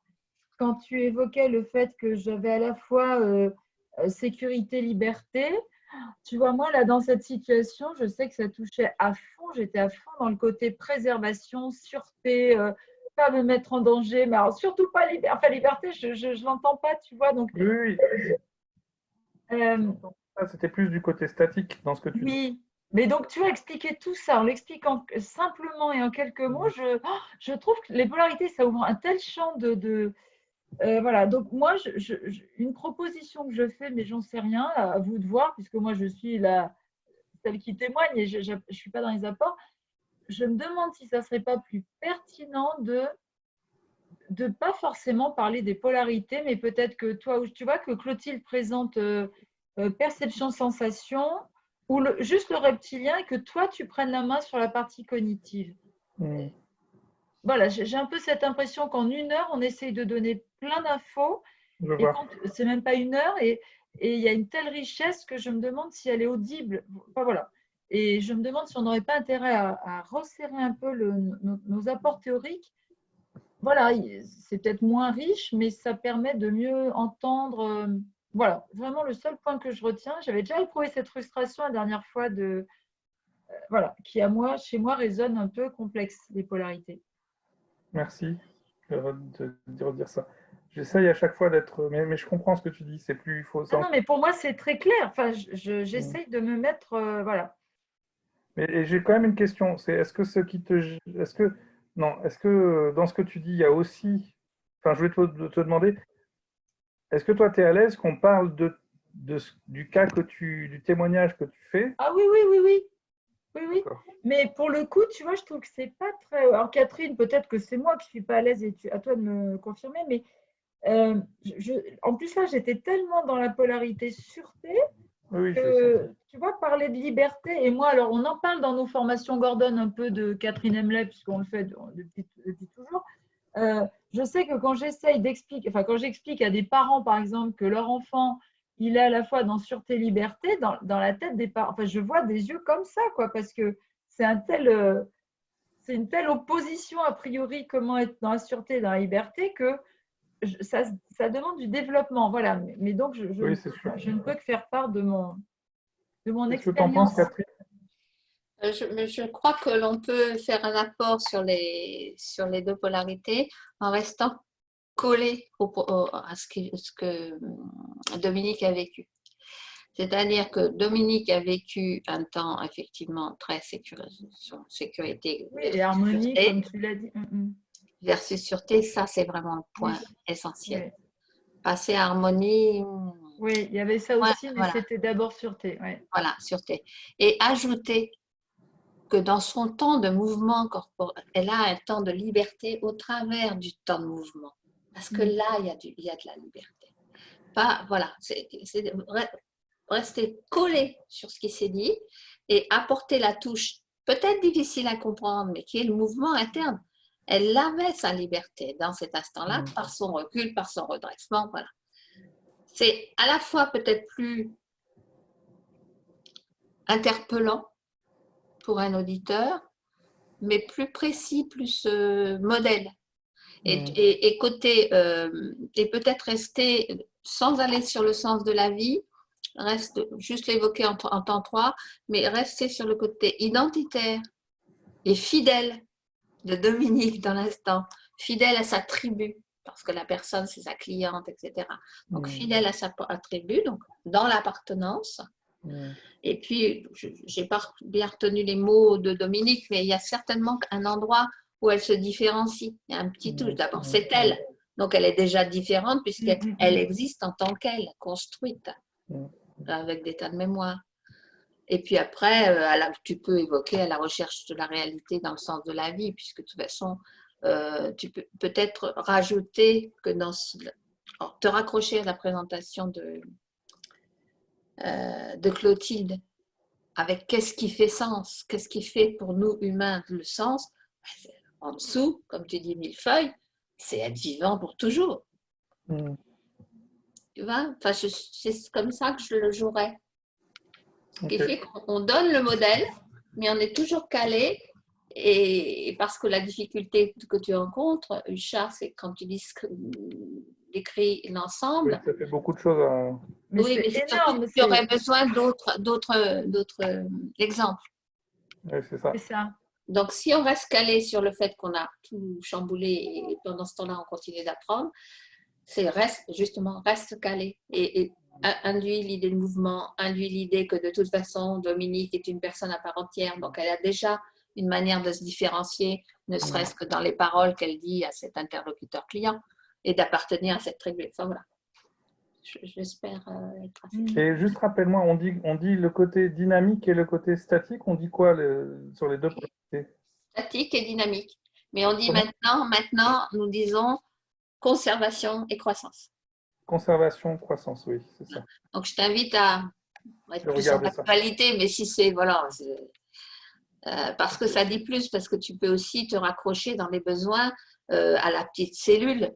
quand tu évoquais le fait que j'avais à la fois sécurité, liberté, tu vois, moi, là, dans cette situation, je sais que ça touchait à fond. J'étais à fond dans le côté préservation, sûreté, pas me mettre en danger, mais alors surtout pas liberté. Enfin, liberté, je ne l'entends pas, tu vois. Donc, oui. C'était plus du côté statique dans ce que tu dis. Oui, mais donc tu as expliqué tout ça en l'expliquant simplement et en quelques mots. Je trouve que les polarités, ça ouvre un tel champ voilà, donc moi, une proposition que je fais, mais j'en sais rien, à vous de voir, puisque moi, je suis celle qui témoigne et je ne suis pas dans les apports. Je me demande si ça ne serait pas plus pertinent de pas forcément parler des polarités, mais peut-être que toi, tu vois, que Clotilde présente perception-sensation ou juste le reptilien et que toi, tu prennes la main sur la partie cognitive. Voilà, j'ai un peu cette impression qu'en 1 heure, on essaye de donner plein d'infos. C'est même pas 1 heure et il y a une telle richesse que je me demande si elle est audible. Enfin, voilà. Et je me demande si on n'aurait pas intérêt à resserrer un peu nos apports théoriques. Voilà, c'est peut-être moins riche, mais ça permet de mieux entendre voilà, vraiment le seul point que je retiens. J'avais déjà éprouvé cette frustration la dernière fois voilà, qui chez moi résonne un peu complexe, les polarités. Merci de redire ça. J'essaye à chaque fois d'être, mais je comprends ce que tu dis. C'est plus, il faut. Ah non, mais pour moi c'est très clair. Enfin, j'essaye de me mettre, voilà. Mais j'ai quand même une question. C'est est-ce que ce qui te, est-ce que non, est-ce que dans ce que tu dis, il y a aussi, enfin, je vais te demander, est-ce que toi, tu es à l'aise qu'on parle du cas du témoignage que tu fais? Ah oui, oui, oui, oui. Oui, oui. D'accord. Mais pour le coup, tu vois, je trouve que c'est pas très. Alors, Catherine, peut-être que c'est moi qui suis pas à l'aise et à toi de me confirmer, mais en plus, là, j'étais tellement dans la polarité sûreté Oui, je sens. que, tu vois, parler de liberté, et moi, alors, on en parle dans nos formations Gordon un peu de Catherine Emlet, puisqu'on le fait depuis toujours. Je sais que quand j'essaye d'expliquer, enfin, quand j'explique à des parents, par exemple, que leur enfant, il est à la fois dans sûreté-liberté, dans la tête des parents, enfin, je vois des yeux comme ça, quoi, parce que c'est c'est une telle opposition, a priori, comment être dans la sûreté et dans la liberté, que ça demande du développement. Voilà. Mais donc, Oui, c'est sûr. je ne peux que faire part de mon Qu'est-ce que tu en penses, expérience. Catherine? Je crois que l'on peut faire un apport sur les deux polarités en restant collé à ce que Dominique a vécu. C'est-à-dire que Dominique a vécu un temps effectivement très sécurité Oui, et harmonie, sûreté, comme tu l'as dit. versus sûreté, ça c'est vraiment le point Oui, essentiel. oui. Passer à harmonie, Oui, il y avait ça aussi, mais voilà, c'était d'abord sûreté. Ouais. voilà, sûreté. Et ajouter que dans son temps de mouvement corporel, elle a un temps de liberté au travers du temps de mouvement. Parce que là, il y a de la liberté. Pas, voilà, c'est rester collé sur ce qui s'est dit et apporter la touche, peut-être difficile à comprendre, mais qui est le mouvement interne. Elle avait sa liberté dans cet instant-là, par son recul, par son redressement. Voilà. C'est à la fois peut-être plus interpellant pour un auditeur, mais plus précis, plus modèle. Et côté, et peut-être rester sans aller sur le sens de la vie, reste juste l'évoquer en temps 3, mais rester sur le côté identitaire et fidèle de Dominique dans l'instant, fidèle à sa tribu, parce que la personne, c'est sa cliente, etc. Donc, fidèle à sa tribu, donc dans l'appartenance. Et puis, je n'ai pas bien retenu les mots de Dominique, mais il y a certainement un endroit où elle se différencie. Il y a un petit touche. D'abord, c'est elle. Donc, elle est déjà différente puisqu'elle existe en tant qu'elle, construite, avec des tas de mémoires. Et puis après, tu peux évoquer à la recherche de la réalité dans le sens de la vie, puisque de toute façon, tu peux peut-être rajouter que te raccrocher à la présentation de Clotilde, avec qu'est-ce qui fait sens, qu'est-ce qui fait pour nous humains le sens. En dessous, comme tu dis, millefeuille, c'est être vivant pour toujours. Tu vois, enfin, c'est comme ça que je le jouerais. Ce qui fait qu'on donne le modèle, mais on est toujours calé. Et parce que la difficulté que tu rencontres, Usha, c'est quand tu décris l'ensemble. Oui, ça fait beaucoup de choses. Oui, mais c'est surtout que tu aurais besoin d'autres exemples. Oui, c'est ça. C'est ça. Donc, si on reste calé sur le fait qu'on a tout chamboulé et pendant ce temps-là, on continue d'apprendre, reste calé et induit l'idée de mouvement, induit l'idée que de toute façon, Dominique est une personne à part entière, donc elle a déjà une manière de se différencier, ne serait-ce que dans les paroles qu'elle dit à cet interlocuteur client et d'appartenir à cette tribu. Enfin voilà. J'espère être assez. Et juste rappelle-moi, on dit le côté dynamique et le côté statique, on dit quoi sur les deux polarités? Statique et dynamique. Mais on dit maintenant, nous disons conservation et croissance. Conservation, croissance, oui, c'est ça. Donc, je t'invite à être plus en actualité, mais si c'est, voilà, parce que ça dit plus, parce que tu peux aussi te raccrocher dans les besoins à la petite cellule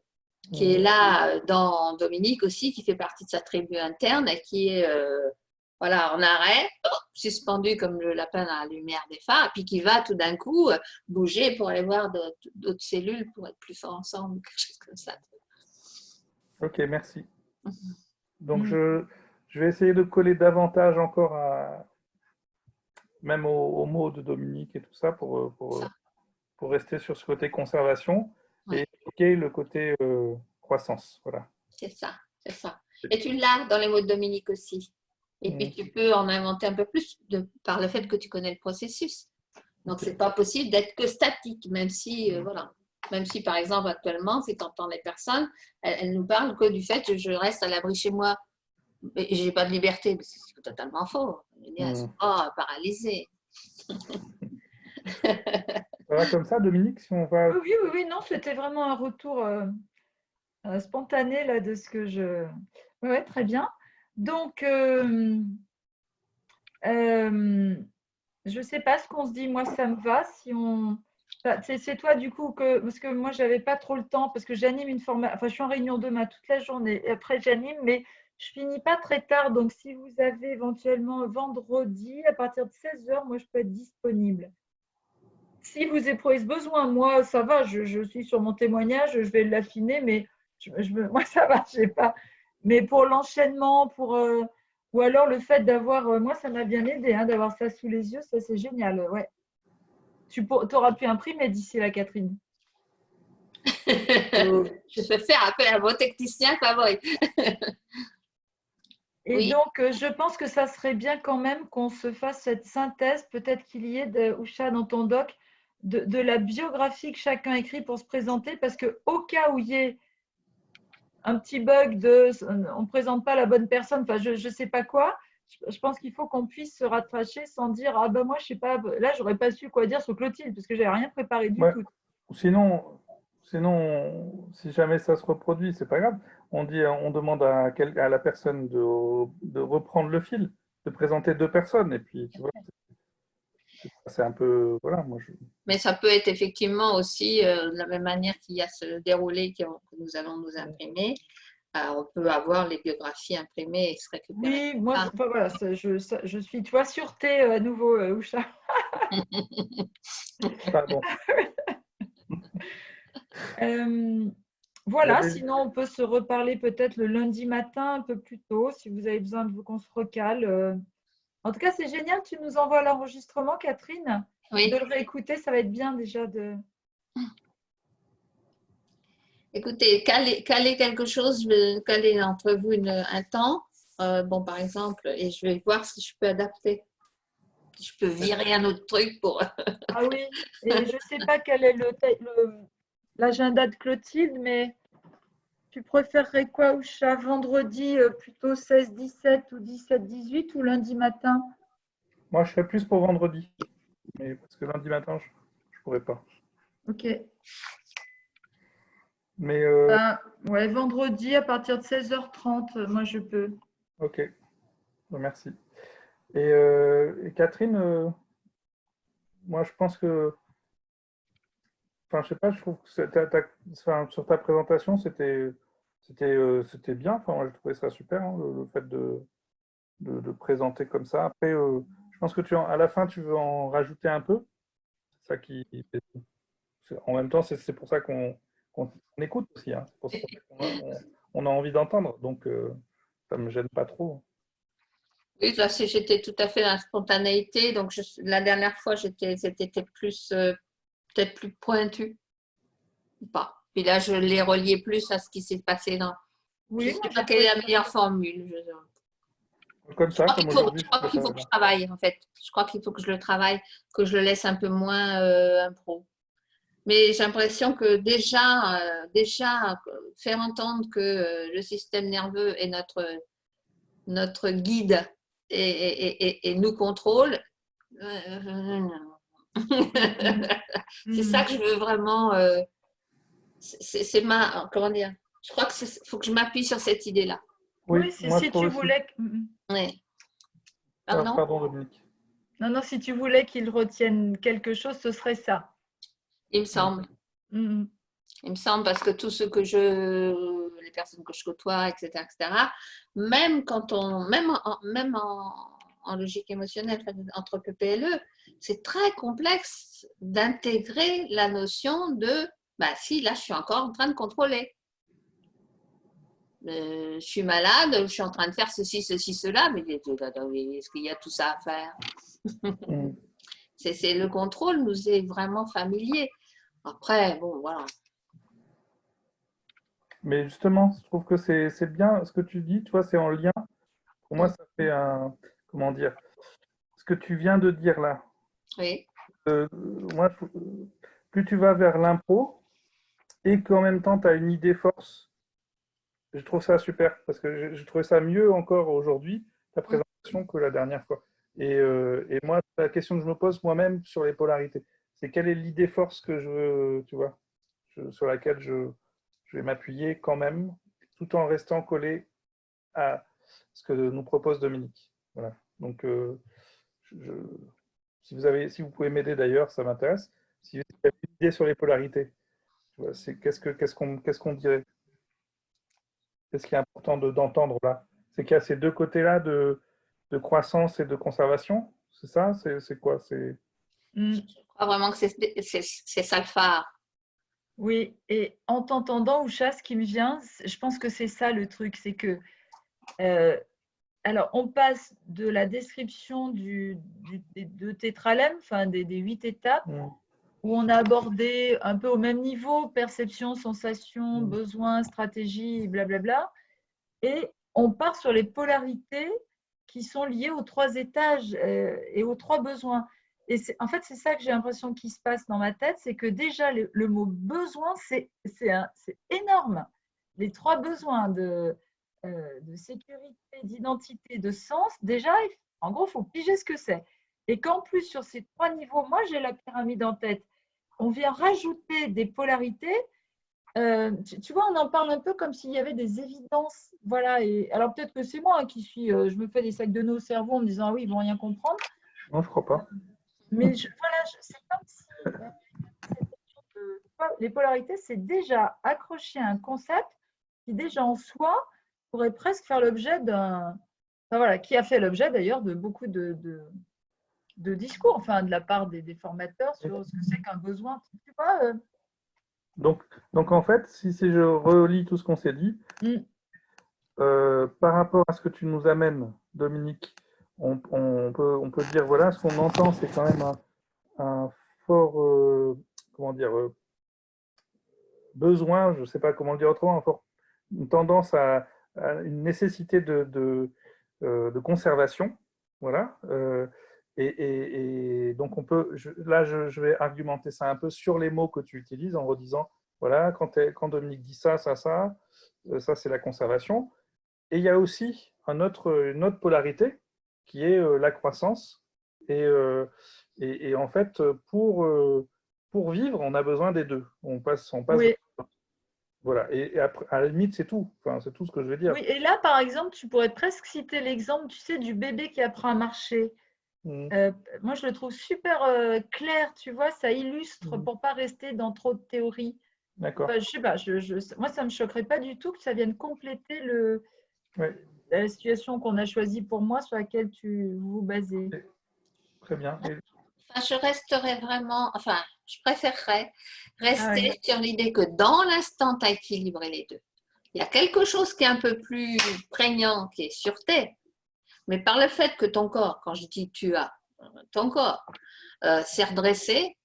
qui est là dans Dominique aussi, qui fait partie de sa tribu interne et qui est voilà, en arrêt, suspendu comme le lapin dans la lumière des phares, et puis qui va tout d'un coup bouger pour aller voir d'autres cellules pour être plus forts ensemble, quelque chose comme ça. Ok, merci. Donc, je vais essayer de coller davantage encore même aux mots de Dominique et tout ça pour rester sur ce côté conservation Ouais. et évoquer le côté croissance. Voilà. C'est ça, c'est ça. Et tu l'as dans les mots de Dominique aussi. Et puis tu peux en inventer un peu plus par le fait que tu connais le processus. Donc c'est pas possible d'être que statique, même si voilà. Même si par exemple actuellement, si tu entends les personnes, elles nous parlent que du fait que je reste à l'abri chez moi et j'ai pas de liberté. Mais c'est totalement faux. Elles sont pas paralysées. Ça va comme ça, Dominique, si on va. Oui, non, c'était vraiment un retour spontané là, de ce que je. Oui, très bien. Donc, je ne sais pas ce qu'on se dit. Moi, ça me va. Si on. C'est toi, du coup, parce que moi, je n'avais pas trop le temps, parce que j'anime une formation. Enfin, je suis en réunion demain toute la journée. Et après, j'anime, mais je finis pas très tard. Donc, si vous avez éventuellement vendredi, à partir de 16h, moi, je peux être disponible. Si vous éprouvez ce besoin, moi, ça va, je suis sur mon témoignage, je vais l'affiner, mais moi, ça va, je sais pas. Mais pour l'enchaînement, ou alors le fait d'avoir, moi, ça m'a bien aidé, hein, d'avoir ça sous les yeux, ça, c'est génial. Ouais. Tu auras pu imprimer d'ici là, Catherine. Je peux faire appel à vos techniciens favoris. Et Oui. donc, je pense que ça serait bien quand même qu'on se fasse cette synthèse, peut-être qu'il y ait, Usha, dans ton doc, de la biographie que chacun écrit pour se présenter, parce qu'au cas où il y ait un petit bug on ne présente pas la bonne personne, enfin je ne sais pas quoi, je pense qu'il faut qu'on puisse se rattracher sans dire ah ben moi je sais pas, là j'aurais pas su quoi dire sur Clotilde parce que j'avais rien préparé du tout. Sinon, si jamais ça se reproduit, c'est pas grave. On demande à la personne de reprendre le fil, de présenter deux personnes, et puis tu vois, c'est un peu voilà. Mais ça peut être effectivement aussi de la même manière qu'il y a ce déroulé que nous allons nous imprimer. On peut avoir les biographies imprimées et se récupérer. Oui, moi voilà, je suis toi sûreté à nouveau, Usha. Pardon. Voilà, sinon on peut se reparler peut-être le lundi matin un peu plus tôt si vous avez besoin qu'on se recale. En tout cas, c'est génial, tu nous envoies l'enregistrement, Catherine. Oui. De le réécouter, ça va être bien déjà de. Écoutez, caler quelque chose, je vais caler entre vous un temps. Bon, par exemple, et je vais voir si je peux adapter. Si je peux virer un autre truc pour. Ah oui, et je ne sais pas quel est l'agenda de Clotilde, mais tu préférerais quoi, Usha? Vendredi plutôt 16-17 ou 17-18 ou lundi matin? Moi, je serais plus pour vendredi, mais parce que lundi matin, je pourrais pas. Ok. Mais ouais, vendredi à partir de 16h30, moi je peux. ok, merci. Et Catherine, moi je pense que, enfin je sais pas, je trouve que sur ta présentation c'était bien. Enfin moi je trouvais ça super, hein, le fait de présenter comme ça. Après, je pense que à la fin tu veux en rajouter un peu. C'est ça qui, en même temps c'est pour ça qu'on écoute aussi. Hein. C'est pour ça qu'on a envie d'entendre. Donc ça me gêne pas trop. Oui, là, j'étais tout à fait dans la spontanéité. Donc, la dernière fois, c'était plus, peut-être plus pointu. Ou pas. Puis là, je l'ai relié plus à ce qui s'est passé dans. Oui, je ne sais pas quelle est la meilleure formule. Comme ça, comme aujourd'hui. Je crois qu'il faut que je travaille, en fait. Je crois qu'il faut que je le travaille, que je le laisse un peu moins impro. Mais j'ai l'impression que déjà, faire entendre que le système nerveux est notre guide et nous contrôle, c'est ça que je veux vraiment. C'est comment dire? Je crois qu'il faut que je m'appuie sur cette idée-là. Oui, si tu voulais. Oui. Pardon, Dominique. Non, si tu voulais qu'ils retiennent quelque chose, ce serait ça. Il me semble. Il me semble parce que tout ce que les personnes que je côtoie, etc., même en logique émotionnelle, entre PPLE, c'est très complexe d'intégrer la notion de, si là je suis encore en train de contrôler. je suis malade, je suis en train de faire ceci, ceci, cela, mais est-ce qu'il y a tout ça à faire? Mm. Le contrôle nous est vraiment familier. Après, bon, voilà. Mais justement, je trouve que c'est bien ce que tu dis, tu vois, c'est en lien. Pour moi, ça fait un, comment dire, ce que tu viens de dire là. Oui. Moi, plus tu vas vers l'impro et qu'en même temps, tu as une idée force, je trouve ça super parce que je trouvais ça mieux encore aujourd'hui, ta présentation, que la dernière fois. Et moi, la question que je me pose moi-même sur les polarités, c'est quelle est l'idée force que je veux, tu vois, sur laquelle je vais m'appuyer quand même, tout en restant collé à ce que nous propose Dominique. Voilà. Donc, je, si vous pouvez m'aider d'ailleurs, ça m'intéresse. Si vous avez une idée sur les polarités, qu'est-ce qu'on dirait? Qu'est-ce qui est important d'entendre là? C'est qu'il y a ces deux côtés-là de croissance et de conservation. C'est ça? C'est quoi? Je crois vraiment que c'est ça le phare. Oui, et en t'entendant, Oucha, ce qui me vient, je pense que c'est ça le truc, c'est que, alors, on passe de la description des deux tétralèmes, enfin des 8 étapes, où on a abordé un peu au même niveau, perception, sensation, besoin, stratégie, blablabla, et on part sur les polarités qui sont liées aux 3 étages et aux 3 besoins. Et en fait, c'est ça que j'ai l'impression qui se passe dans ma tête, c'est que déjà, le mot besoin, c'est énorme. Les 3 besoins de sécurité, d'identité, de sens, déjà, en gros, il faut piger ce que c'est. Et qu'en plus, sur ces 3 niveaux, moi, j'ai la pyramide en tête. On vient rajouter des polarités. Tu vois, on en parle un peu comme s'il y avait des évidences. Voilà. Et, alors, peut-être que c'est moi qui suis. Je me fais des sacs de nœuds au cerveau en me disant, ah oui, ils vont rien comprendre. Non, je crois pas. Mais voilà, c'est comme si les polarités, c'est déjà accroché à un concept qui, déjà en soi, pourrait presque faire l'objet d'un. Enfin, voilà, qui a fait l'objet d'ailleurs de beaucoup de discours, enfin, de la part des formateurs sur ce que c'est qu'un besoin. Tu vois, Donc, en fait, si je relis tout ce qu'on s'est dit, par rapport à ce que tu nous amènes, Dominique, on peut dire, voilà, ce qu'on entend, c'est quand même un fort, comment dire, besoin, je ne sais pas comment le dire autrement, une tendance à une nécessité de conservation. Voilà. Et donc, je vais argumenter ça un peu sur les mots que tu utilises en redisant, voilà, quand Dominique dit ça, ça, ça c'est la conservation. Et il y a aussi une autre polarité qui est la croissance. Et en fait, pour vivre, on a besoin des deux. On passe. oui. Voilà. Et après, à la limite, c'est tout. Enfin, c'est tout ce que je veux dire. Oui, et là, par exemple, tu pourrais presque citer l'exemple, tu sais, du bébé qui apprend à marcher. Moi, je le trouve super clair, tu vois, ça illustre pour pas rester dans trop de théorie. D'accord. Enfin, je sais pas, moi, ça me choquerait pas du tout que ça vienne compléter Ouais. la situation qu'on a choisie pour moi, sur laquelle vous vous basez. Très bien. Enfin, je préférerais rester sur l'idée que dans l'instant, tu as équilibré les deux. Il y a quelque chose qui est un peu plus prégnant, qui est sûreté, mais par le fait que ton corps, quand je dis ton corps s'est redressé,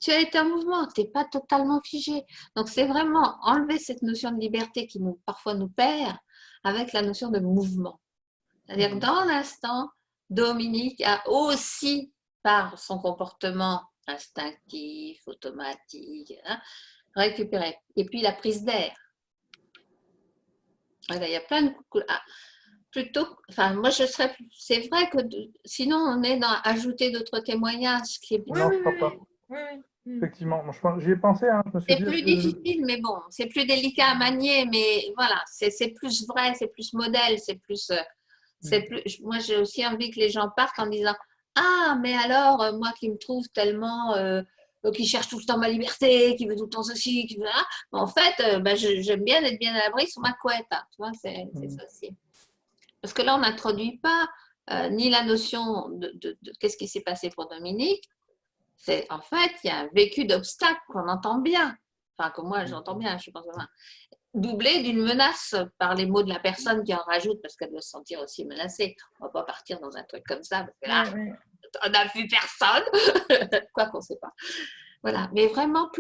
tu as été en mouvement, tu n'es pas totalement figé. Donc, c'est vraiment enlever cette notion de liberté qui parfois nous perd avec la notion de mouvement. C'est-à-dire que dans l'instant, Dominique a aussi, par son comportement instinctif, automatique, récupéré. Et puis la prise d'air. Il y a plein de moi c'est vrai que sinon on est dans ajouter d'autres témoignages qui est Non, je ne crois pas. Oui. Effectivement, j'y ai pensé. C'est plus difficile, mais bon, c'est plus délicat à manier, mais voilà, c'est plus vrai, c'est plus modèle, moi j'ai aussi envie que les gens partent en disant ah, mais alors, moi qui me trouve tellement, qui cherche tout le temps ma liberté, qui veut tout le temps ceci, qui veut ça, en fait, j'aime bien être bien à l'abri sous ma couette. Hein, tu vois, c'est ça aussi. Parce que là, on n'introduit pas ni la notion de qu'est-ce qui s'est passé pour Dominique. En fait, il y a un vécu d'obstacle qu'on entend bien. Enfin, que moi, j'entends bien, je pense. doublé d'une menace par les mots de la personne qui en rajoute parce qu'elle doit se sentir aussi menacée. On ne va pas partir dans un truc comme ça parce que là, on n'a vu personne, quoi qu'on ne sait pas. Voilà, mais vraiment,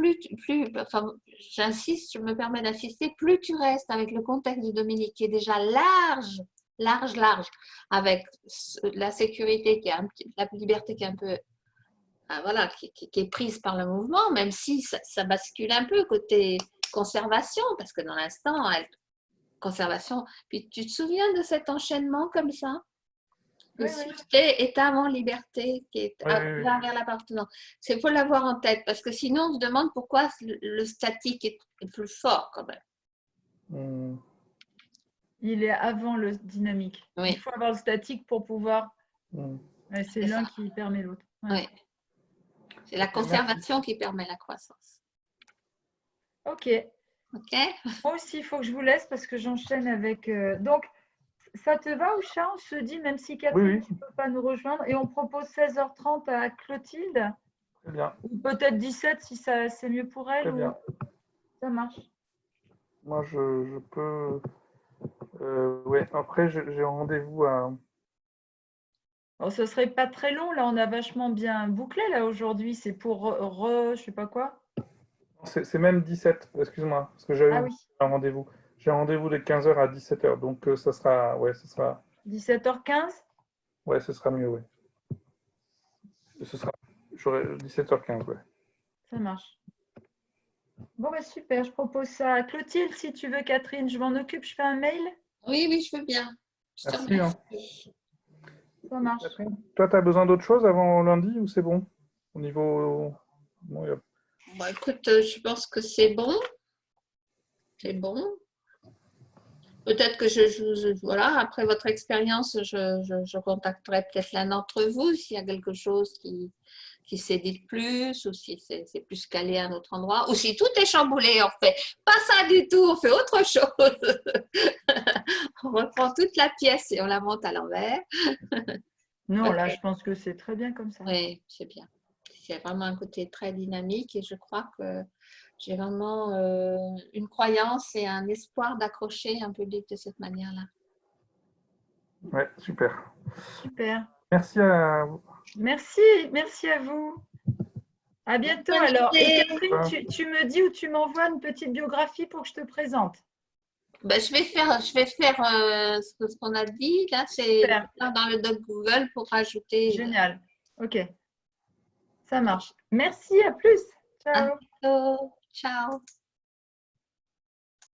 enfin, j'insiste, je me permets d'insister, plus tu restes avec le contexte de Dominique qui est déjà large, avec la sécurité, la liberté qui est un peu, voilà, qui est prise par le mouvement, même si ça bascule un peu côté conservation, parce que dans l'instant, conservation, puis tu te souviens de cet enchaînement comme ça? Sûreté est avant liberté, qui est vers l'appartenance. Il faut l'avoir en tête, parce que sinon on se demande pourquoi le statique est plus fort quand même. Il est avant le dynamique. Oui. Il faut avoir le statique pour pouvoir… C'est l'un qui permet l'autre. Oui. C'est la conservation qui permet la croissance. Ok. Ok. Moi aussi, il faut que je vous laisse parce que j'enchaîne avec… Donc, ça te va, Oucha? On se dit, même si Catherine ne peut pas nous rejoindre, et on propose 16h30 à Clotilde. Très bien. Ou peut-être 17 si c'est mieux pour elle. Très bien. Ça marche. Moi, je peux… ouais. Après, j'ai un rendez-vous à… Bon, ce serait pas très long. Là, on a vachement bien bouclé là aujourd'hui. C'est pour je sais pas quoi. C'est même 17, excuse-moi, parce que j'avais un rendez-vous. J'ai un rendez-vous de 15h à 17h, donc ça sera… Ouais, ce sera… 17h15 ? Ouais, ce sera mieux, ouais. Ce sera… J'aurai 17h15, ouais. Ça marche. Bon, bah super, je propose ça. Clotilde, si tu veux, Catherine, je m'en occupe, je fais un mail. Oui, je veux bien. Je te remercie. Ça marche. Catherine, toi, tu as besoin d'autre chose avant lundi ou c'est bon? Au niveau… Bon, écoute, je pense que c'est bon. C'est bon. Peut-être que voilà, après votre expérience, je contacterai peut-être l'un d'entre vous s'il y a quelque chose qui s'édite plus, ou si c'est plus calé à un autre endroit, ou si tout est chamboulé, on fait pas ça du tout, on fait autre chose. On reprend toute la pièce et on la monte à l'envers. Non, là, je pense que c'est très bien comme ça. Oui, c'est bien. C'est vraiment un côté très dynamique et je crois que j'ai vraiment une croyance et un espoir d'accrocher un public de cette manière-là. Ouais, super. Super. Merci à vous. Merci à vous. À bientôt alors. Et Catherine, tu me dis ou tu m'envoies une petite biographie pour que je te présente. Ben, je vais faire ce qu'on a dit. Là, c'est dans le doc Google pour rajouter. Génial. Ok. Ça marche. Merci, à plus. Ciao. À bientôt. Ciao.